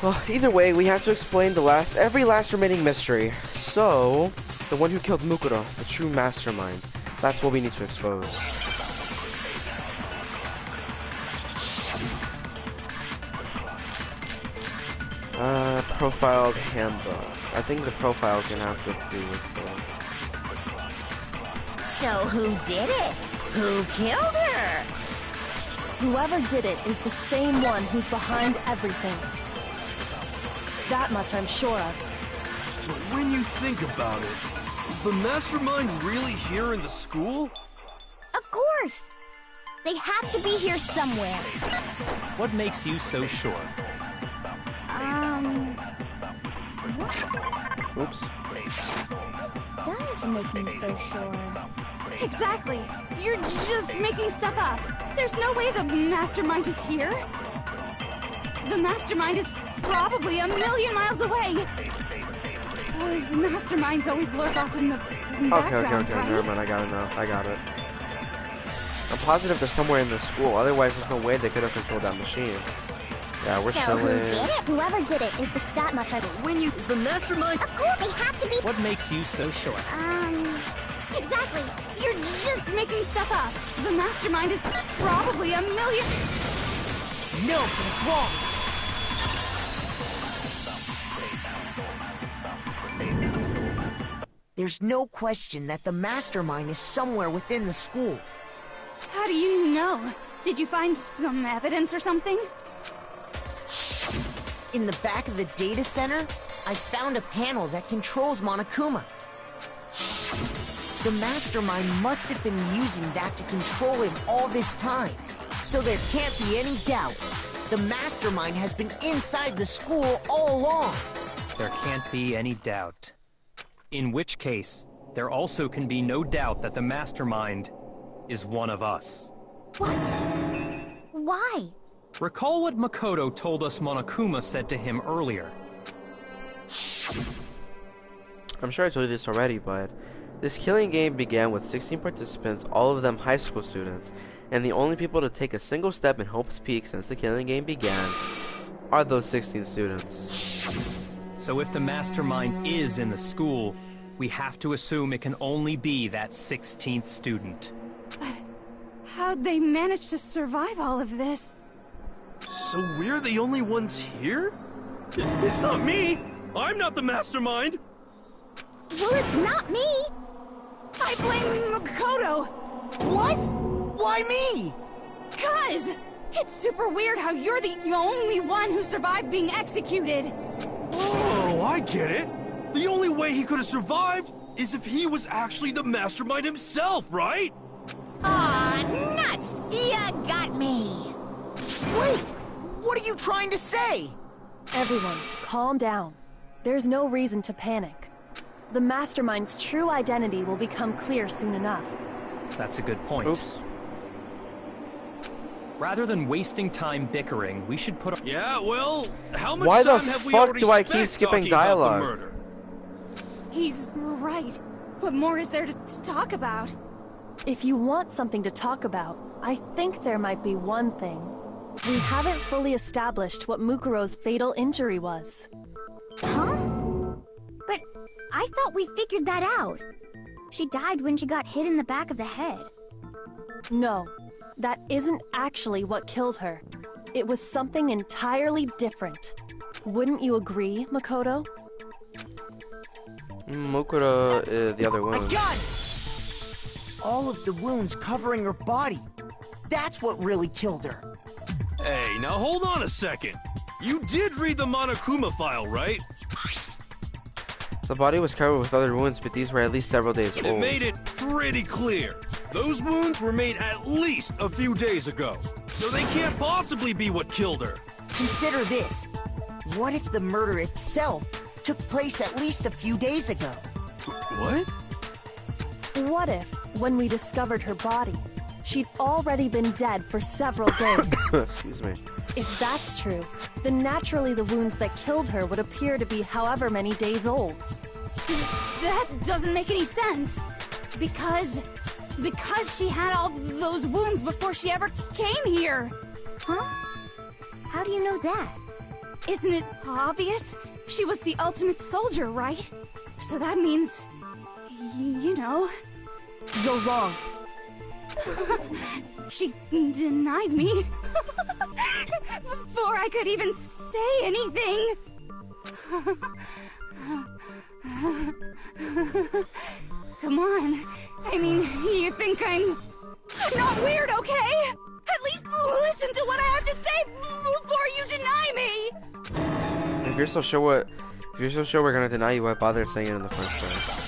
well, either way, we have to explain every last remaining mystery. So, the one who killed Mukuro, the true mastermind, that's what we need to expose. Profiled handbook. I think the profile is gonna have to do with So who did it? Who killed her? Whoever did it is the same one who's behind everything. That much I'm sure of. But when you think about it, is the mastermind really here in the school? Of course! They have to be here somewhere. What makes you so sure? What Oops. does make me so sure? Exactly. You're just making stuff up. There's no way the mastermind is here. The mastermind is probably a million miles away. Those masterminds always lurk off in the background, Okay, right? never mind, I got it now. I got it. I'm positive they're somewhere in the school, otherwise there's no way they could have controlled that machine. Yeah, we're So still who in. did it? Whoever did it is that much I believe. Is the mastermind? Of course, they have to be. What makes you so sure? Exactly. You're just making stuff up. The mastermind is probably a million... No, but it's wrong. There's no question that the mastermind is somewhere within the school. How do you know? Did you find some evidence or something? In the back of the data center, I found a panel that controls Monokuma. The mastermind must have been using that to control him all this time. So there can't be any doubt. The mastermind has been inside the school all along. There can't be any doubt. In which case, there also can be no doubt that the mastermind is one of us. What? Why? Recall what Makoto told us Monokuma said to him earlier. I'm sure I told you this already, but this killing game began with 16 participants, all of them high school students, and the only people to take a single step in Hope's Peak since the killing game began are those 16 students. So if the mastermind is in the school, we have to assume it can only be that 16th student. But how'd they manage to survive all of this? So we're the only ones here? It's not me! I'm not the mastermind! Well, it's not me! I blame Makoto! What? Why me? 'Cause it's super weird how you're the only one who survived being executed. Oh, I get it! The only way he could have survived is if he was actually the mastermind himself, right? Aw, nuts! You got me! Wait! What are you trying to say? Everyone, calm down. There's no reason to panic. The mastermind's true identity will become clear soon enough. That's a good point. Oops. Rather than wasting time bickering, we should put... Yeah, well, how much Why the time have we fuck already do I spent keep skipping talking about the dialogue? murder? He's right. What more is there to talk about? If you want something to talk about, I think there might be one thing. We haven't fully established what Mukuro's fatal injury was. Huh? But I thought we figured that out. She died when she got hit in the back of the head. No, that isn't actually what killed her. It was something entirely different. Wouldn't you agree, Makoto? Mukuro, the other I woman. got it! All of the wounds covering her body. That's what really killed her. Hey, now hold on a second. You did read the Monokuma file, right? The body was covered with other wounds, but these were at least several days It old. made it pretty clear. Those wounds were made at least a few days ago. So they can't possibly be what killed her. Consider this. What if the murder itself took place at least a few days ago? What? What if, when we discovered her body, she'd already been dead for several days? Excuse me. If that's true, then naturally the wounds that killed her would appear to be however many days old. That doesn't make any sense. Because she had all those wounds before she ever came here. Huh? How do you know that? Isn't it obvious? She was the ultimate soldier, right? So that means, you know... You're wrong. She denied me before I could even say anything. Come on. I mean, you think I'm not weird, okay? At least listen to what I have to say before you deny me. If you're so sure we're gonna deny you, why bother saying it in the first place?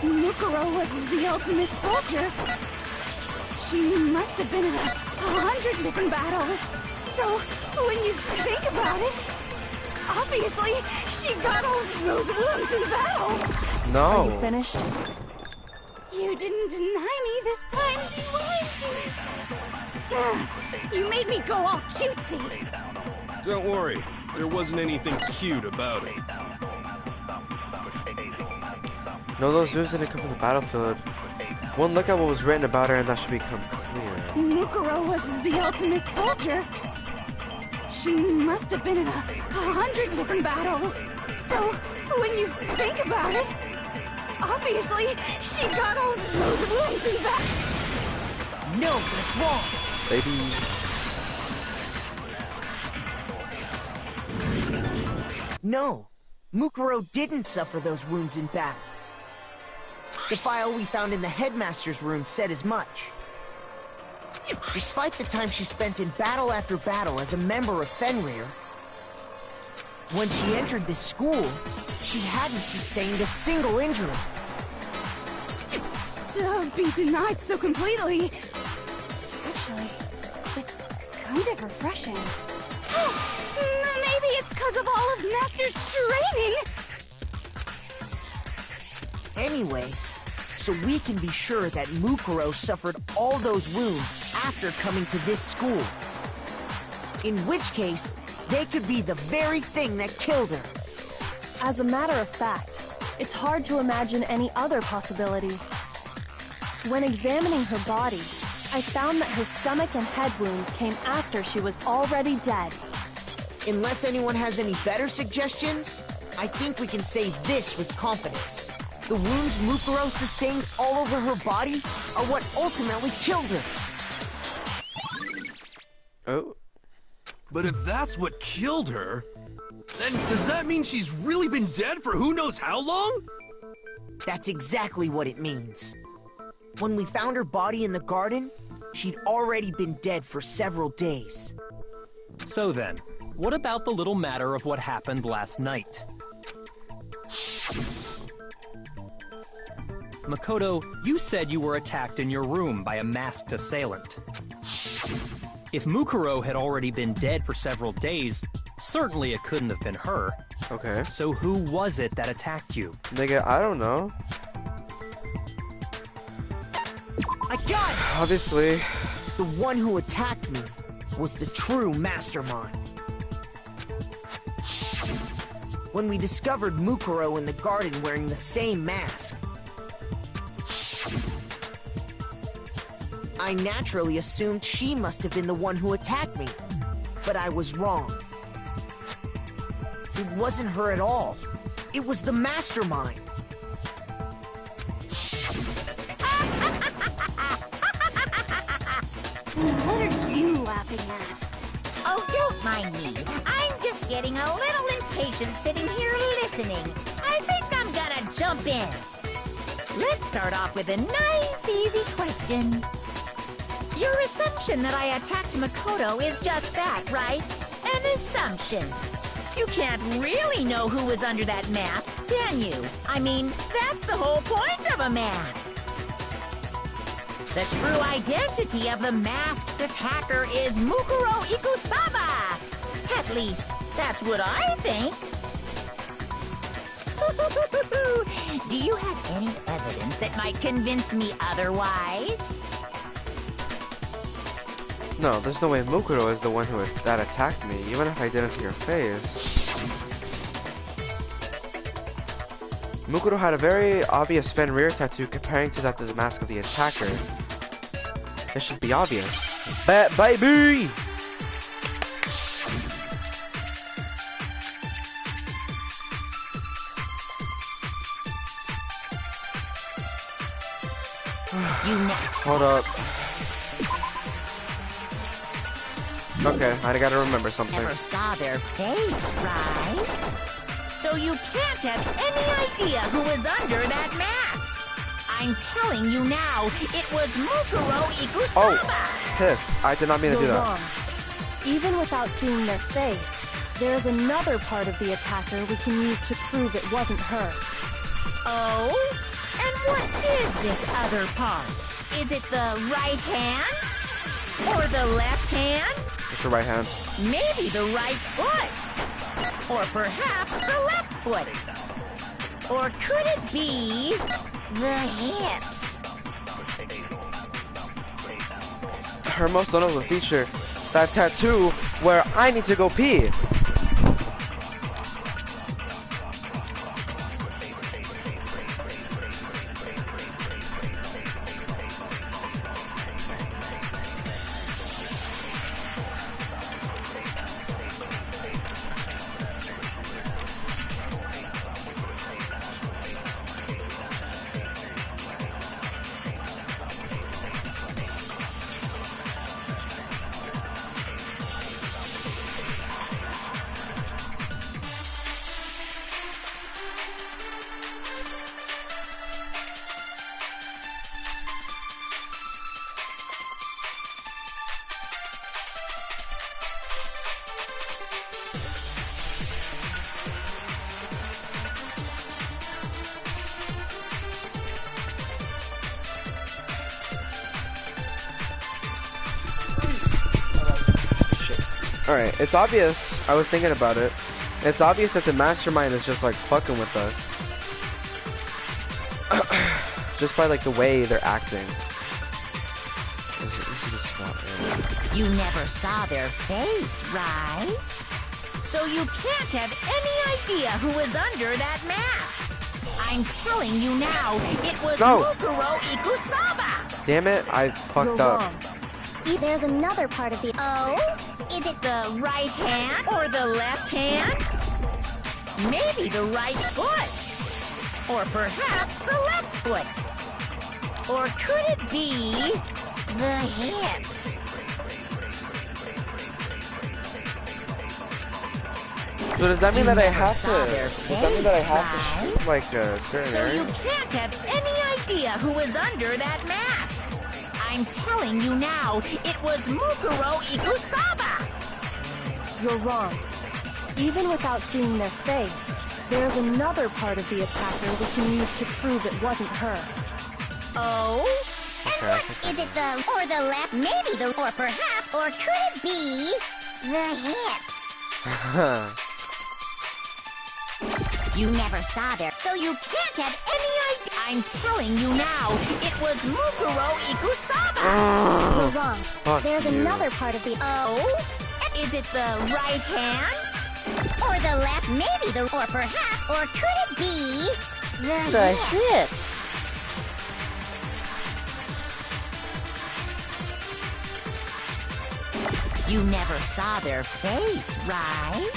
Mukuro was the ultimate soldier. She must have been in 100 different battles. So, when you think about it, obviously, she got all those wounds in battle. No. Are you finished? You didn't deny me this time, Ziwise. You made me go all cutesy. Don't worry, there wasn't anything cute about it. No, those wounds didn't come from the battlefield. One look at what was written about her and that should become clear. Mukuro was the ultimate soldier. She must have been in 100 different battles. So, when you think about it, obviously, she got all those wounds in back. No, that's wrong. Baby. No, Mukuro didn't suffer those wounds in battle. The file we found in the headmaster's room said as much. Despite the time she spent in battle after battle as a member of Fenrir, when she entered this school, she hadn't sustained a single injury. To be denied so completely. Actually, it's kind of refreshing. Maybe it's because of all of Master's training. Anyway, so we can be sure that Mukuro suffered all those wounds after coming to this school. In which case, they could be the very thing that killed her. As a matter of fact, it's hard to imagine any other possibility. When examining her body, I found that her stomach and head wounds came after she was already dead. Unless anyone has any better suggestions, I think we can say this with confidence. The wounds Mukuro sustained all over her body are what ultimately killed her. Oh. But if that's what killed her, then does that mean she's really been dead for who knows how long? That's exactly what it means. When we found her body in the garden, she'd already been dead for several days. So then, what about the little matter of what happened last night? Makoto, you said you were attacked in your room by a masked assailant. If Mukuro had already been dead for several days, certainly it couldn't have been her. Okay. So who was it that attacked you? Nigga, I don't know. I got it! Obviously. The one who attacked me was the true mastermind. When we discovered Mukuro in the garden wearing the same mask, I naturally assumed she must have been the one who attacked me, but I was wrong. It wasn't her at all. It was the mastermind. What are you laughing at? Oh, don't mind me. I'm just getting a little impatient sitting here listening. I think I'm gonna jump in. Let's start off with a nice, easy question. Your assumption that I attacked Makoto is just that, right? An assumption. You can't really know who was under that mask, can you? I mean, that's the whole point of a mask. The true identity of the masked attacker is Mukuro Ikusaba. At least, that's what I think. Do you have any evidence that might convince me otherwise? No, there's no way Mukuro is the one that attacked me, even if I didn't see her face. Mukuro had a very obvious Fenrir tattoo comparing to that to the mask of the attacker. It should be obvious. Bet baby! Hold up. Okay, I gotta remember something. Never saw their face, right? So you can't have any idea who was under that mask. I'm telling you now, it was Mukuro Ikusaba. Oh, piss. I did not mean to do You're that. wrong. Even without seeing their face, there's another part of the attacker we can use to prove it wasn't her. Oh? And what is this other part? Is it the right hand? Or the left hand? It's your right hand. Maybe the right foot. Or perhaps the left foot. Or could it be the hips? Her most notable feature, that tattoo where I need to go pee. Alright, it's obvious. I was thinking about it. It's obvious that the mastermind is just like fucking with us. Just by like the way they're acting. You never saw their face, right? So you can't have any idea who was under that mask. I'm telling you now, it was Mukuro Ikusaba! Damn it, I fucked up. Wrong. There's another part of the... Oh? Is it the right hand or the left hand? Maybe the right foot. Or perhaps the left foot. Or could it be the hips? So does that mean that I have to? Does That mean that I have to shoot like a certain So area? you can't have any idea who was under that mask. I'm telling you now, it was Mukuro Ikusaba. You're wrong. Even without seeing their face, there's another part of the attacker we can use to prove it wasn't her. Oh? And what is it, the or the left, maybe the or perhaps, or could it be the hips? You never saw their, so you can't have any idea. I'm telling you now, it was Mukuro Ikusaba. You're wrong. There's another part of the Oh? Is it the right hand? or the left, maybe the or perhaps, or could it be the hips? You never saw their face, right?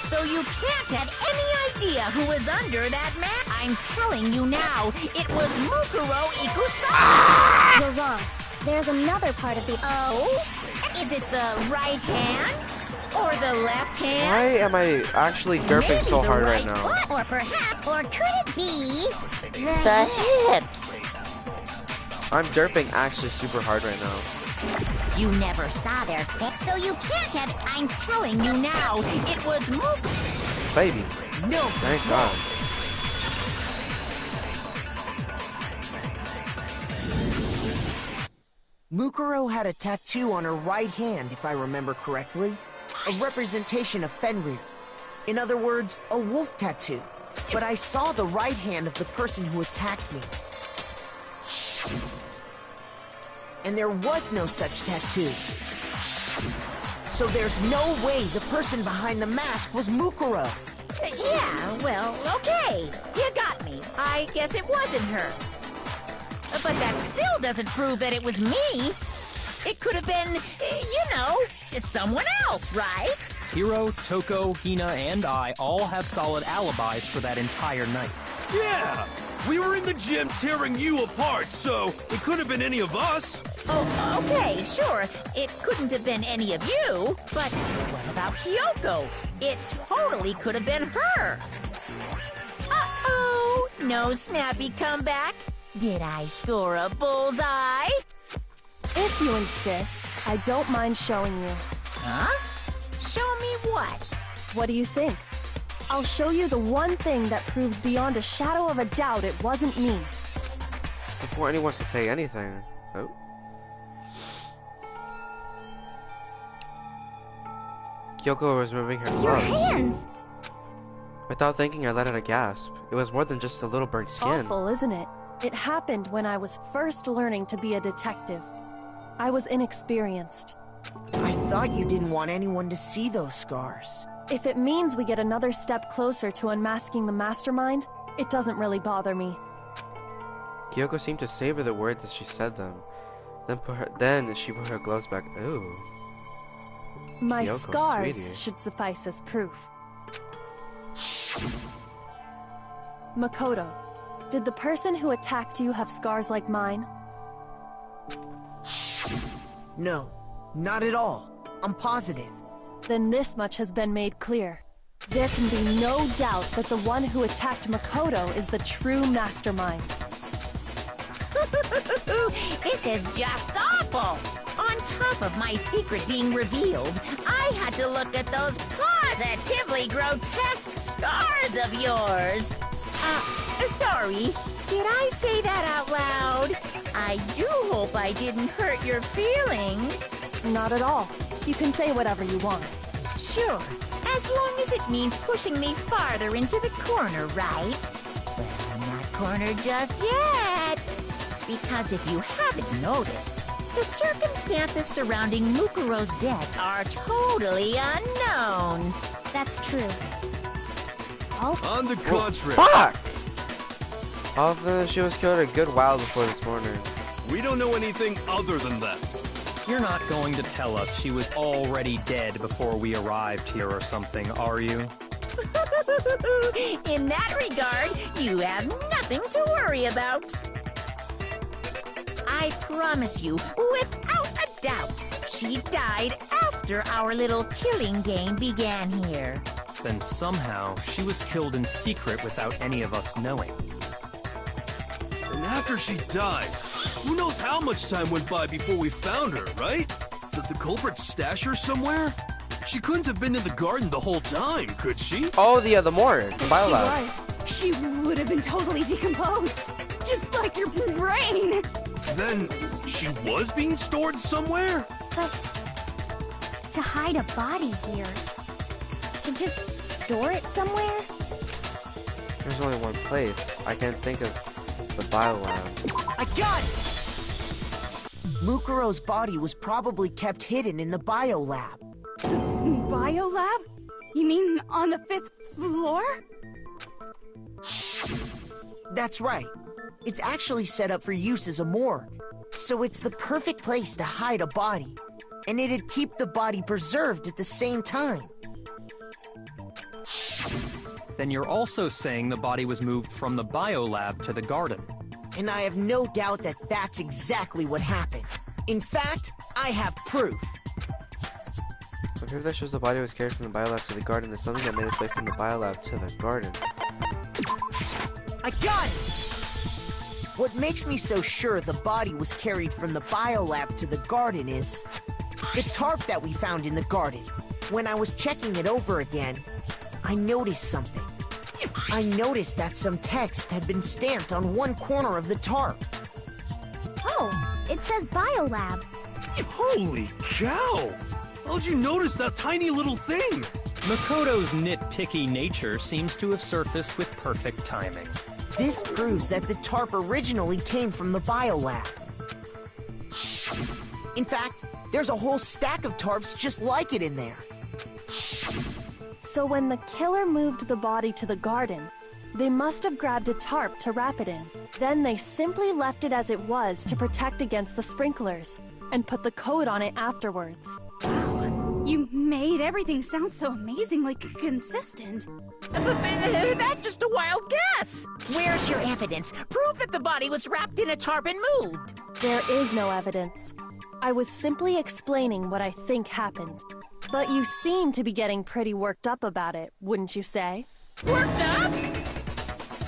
So you can't have any idea who was under that mask. I'm telling you now, it was Mukuro Ikusaba. You're wrong. There's another part of the Oh? Is it the right hand? Or the left hand? Why am I actually derping Maybe so the hard right right now? or perhaps, or could it be the hips? I'm derping actually super hard right now. You never saw their hips, so you can't have. I'm telling you now, it was Mukuro. Baby. No, Thank God. Mukuro had a tattoo on her right hand, if I remember correctly. A representation of Fenrir. In other words, a wolf tattoo. But I saw the right hand of the person who attacked me. And there was no such tattoo. So there's no way the person behind the mask was Mukuro. Yeah, well, okay. You got me. I guess it wasn't her. But that still doesn't prove that it was me. It could have been, you know, someone else, right? Hiro, Toko, Hina, and I all have solid alibis for that entire night. Yeah! We were in the gym tearing you apart, so it could have been any of us. Oh, okay, sure. It couldn't have been any of you. But what about Kyoko? It totally could have been her. Uh-oh! No snappy comeback? Did I score a bullseye? If you insist, I don't mind showing you. Huh? Show me what? What do you think? I'll show you the one thing that proves beyond a shadow of a doubt it wasn't me. Before anyone can say anything. Oh. Kyoko was moving her Your gloves. hands! Without thinking, I let out a gasp. It was more than just a little burnt skin. Awful, isn't it? It happened when I was first learning to be a detective. I was inexperienced. I thought you didn't want anyone to see those scars. If it means we get another step closer to unmasking the mastermind, it doesn't really bother me. Kyoko seemed to savor the words as she said them. Then she put her gloves back. Ooh. My Kyoko, scars sweetie. should suffice as proof. Makoto, did the person who attacked you have scars like mine? No, not at all. I'm positive. Then this much has been made clear. There can be no doubt that the one who attacked Makoto is the true mastermind. This is just awful! On top of my secret being revealed, I had to look at those positively grotesque scars of yours. Sorry. Did I say that out loud? I do hope I didn't hurt your feelings. Not at all. You can say whatever you want. Sure, as long as it means pushing me farther into the corner, right? But I'm not cornered just yet. Because if you haven't noticed, the circumstances surrounding Mukuro's death are totally unknown. That's true. Oh, On the contrary, Fuck! All of them, she was killed a good while before this morning. we don't know anything other than that. You're not going to tell us she was already dead before we arrived here or something, are you? In that regard, you have nothing to worry about. I promise you, without a doubt, she died after our little killing game began here. Then somehow she was killed in secret without any of us knowing. And after she died, who knows how much time went by before we found her, right? Did the culprit stash her somewhere? She couldn't have been in the garden the whole time, could she? Oh, the morgue, the If biolab. she would have been totally decomposed. Just like your brain. Then she was being stored somewhere? but to hide a body here, to just store it somewhere? There's only one place. I can't think of the biolab. I got it! Mukuro's body was probably kept hidden in the biolab. Biolab? You mean on the 5th floor? That's right. It's actually set up for use as a morgue. So it's the perfect place to hide a body. And it'd keep the body preserved at the same time. Then you're also saying the body was moved from the biolab to the garden. And I have no doubt that that's exactly what happened. In fact, I have proof. The proof that shows the body was carried from the biolab to the garden is something that made its way from the biolab to the garden. I got it! What makes me so sure the body was carried from the biolab to the garden is the tarp that we found in the garden. When I was checking it over again, I noticed something. I noticed that some text had been stamped on one corner of the tarp. Oh, it says Biolab. Holy cow! How'd you notice that tiny little thing? Makoto's nitpicky nature seems to have surfaced with perfect timing. This proves that the tarp originally came from the biolab. In fact, there's a whole stack of tarps just like it in there. So when the killer moved the body to the garden, they must have grabbed a tarp to wrap it in. Then they simply left it as it was to protect against the sprinklers, and put the coat on it afterwards. You made everything sound so amazingly consistent. That's just a wild guess. Where's your evidence? Prove that the body was wrapped in a tarp and moved. There is no evidence. I was simply explaining what I think happened. But you seem to be getting pretty worked up about it, wouldn't you say? Worked up?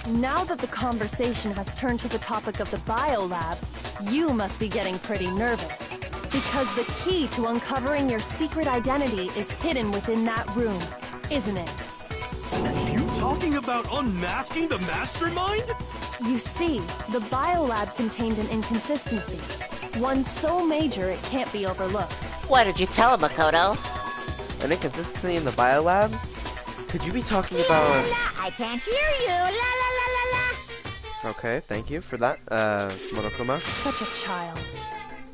Now that the conversation has turned to the topic of the biolab, you must be getting pretty nervous. Because the key to uncovering your secret identity is hidden within that room, isn't it? Are you talking about unmasking the mastermind? You see, the biolab contained an inconsistency. One so major it can't be overlooked. What did you tell him, Makoto? An inconsistency in the biolab? Could you be talking La, about... la, I can't hear you. La la la la la. Okay, thank you for that, Monokuma. Such a child.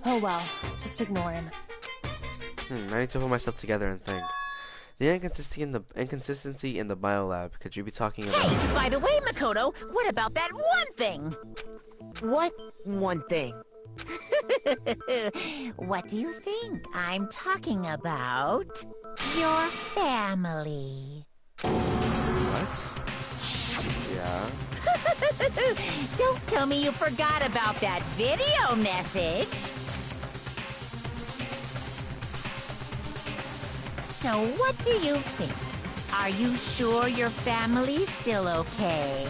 Oh well, just ignore him. I need to pull myself together and think. The inconsistency in the biolab. Could you be talking about... Hey, by the way, Makoto, what about that one thing? What one thing? What do you think I'm talking about? Your family. What? Yeah? Don't tell me you forgot about that video message. So what do you think? Are you sure your family's still okay?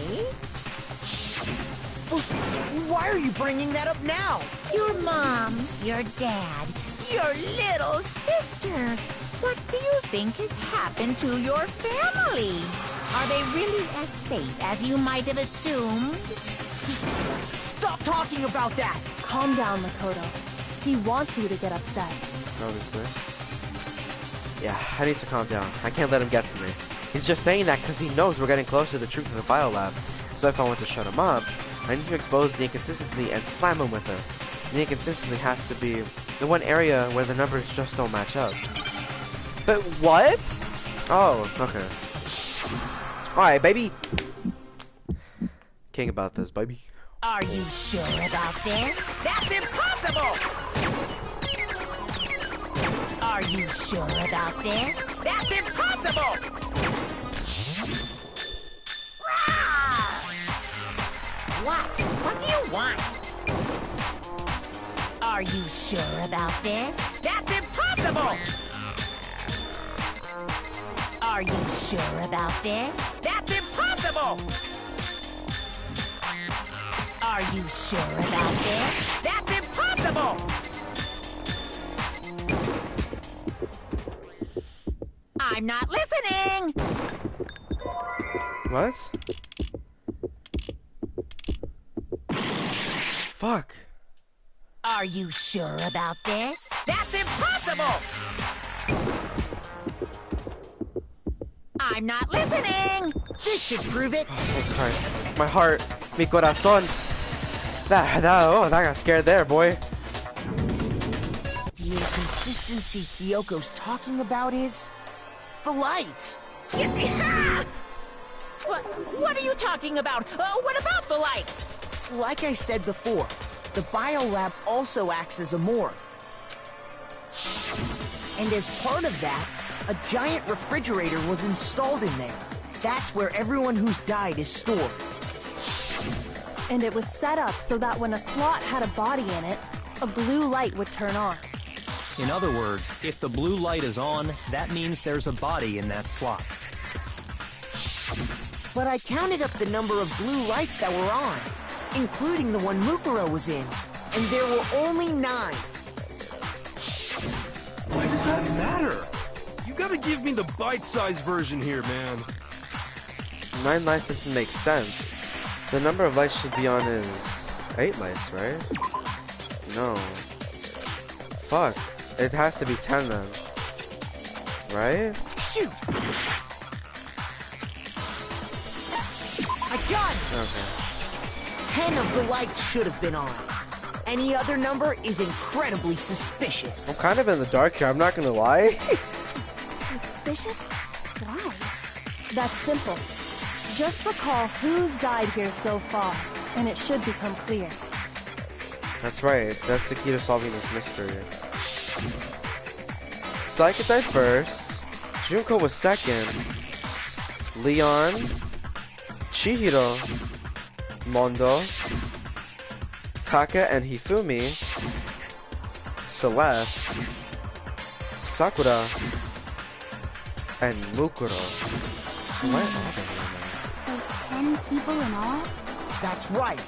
Why are you bringing that up now? Your mom, your dad, your little sister. What do you think has happened to your family? Are they really as safe as you might have assumed? Stop talking about that! Calm down, Makoto. He wants you to get upset. obviously. Yeah, I need to calm down. I can't let him get to me. He's just saying that because he knows we're getting closer to the truth of the biolab. So if I want to shut him up, I need to expose the inconsistency and slam him with it. The inconsistency has to be the one area where the numbers just don't match up. But what? Oh, okay. Alright, baby. King about this, baby. Are you sure about this? That's impossible! Are you sure about this? That's impossible! What? What do you want? Are you sure about this? That's impossible! Are you sure about this? That's impossible! Are you sure about this? That's impossible! I'm not listening! What? Fuck. Are you sure about this? That's impossible! I'm not listening! This should prove it. Oh Christ. My heart. Mi corazón. That got scared there, boy. The inconsistency Kyoko's talking about is the lights. What are you talking about? What about the lights? Like I said before, the biolab also acts as a morgue. And as part of that, a giant refrigerator was installed in there. That's where everyone who's died is stored. And it was set up so that when a slot had a body in it, a blue light would turn on. In other words, if the blue light is on, that means there's a body in that slot. But I counted up the number of blue lights that were on, including the one Mukuro was in, and there were only 9. Why does that matter? You gotta give me the bite-sized version here, man. 9 lights doesn't make sense. The number of lights should be on is 8 lights, right? No. Fuck. It has to be 10 then. Right? Shoot! I got it! Okay. 10 of the lights should have been on. Any other number is incredibly suspicious. I'm kind of in the dark here, I'm not gonna lie. Suspicious? Why? That's simple. Just recall who's died here so far, and it should become clear. That's right, that's the key to solving this mystery. Saika died first, Junko was second, Leon, Chihiro, Mondo, Taka and Hifumi, Celeste, Sakura, and Mukuro. Why are they here? So 10 people in all? That's right.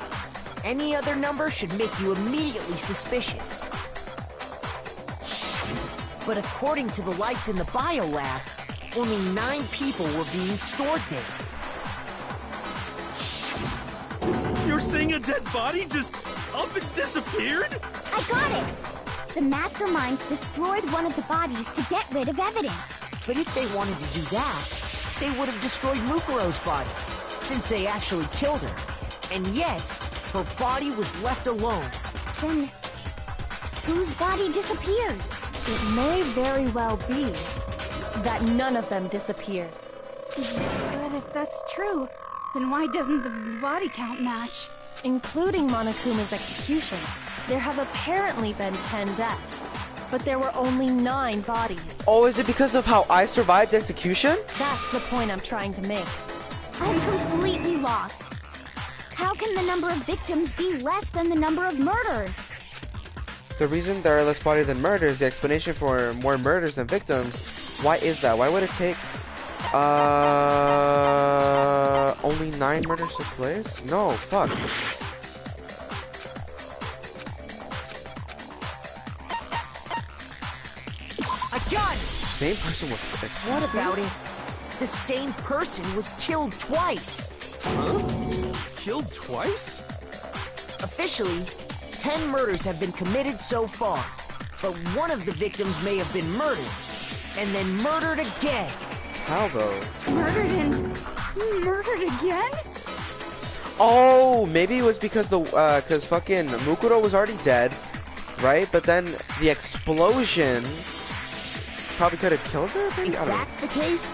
Any other number should make you immediately suspicious. But according to the lights in the biolab, only 9 people were being stored there. You're saying a dead body just up and disappeared? I got it! The mastermind destroyed one of the bodies to get rid of evidence. But if they wanted to do that, they would have destroyed Mukuro's body, since they actually killed her. And yet, her body was left alone. Then, whose body disappeared? It may very well be that none of them disappeared. But if that's true, then why doesn't the body count match? Including Monokuma's executions, there have apparently been 10 deaths, but there were only 9 bodies. Oh, is it because of how I survived execution? That's the point I'm trying to make. I'm completely lost. How can the number of victims be less than the number of murders? The reason there are less bodies than murders, the explanation for more murders than victims, why is that? Why would it take, only 9 murders took place? No, fuck. I got it! Same person was What about it? The same person was killed twice. Huh? Killed twice? Officially, 10 murders have been committed so far. but one of the victims may have been murdered. And then murdered again. How though? Murdered and murdered again? Oh, maybe it was because cause fucking Mukuro was already dead, right? But then the explosion probably could have killed her. I think? If I don't know. that's the case,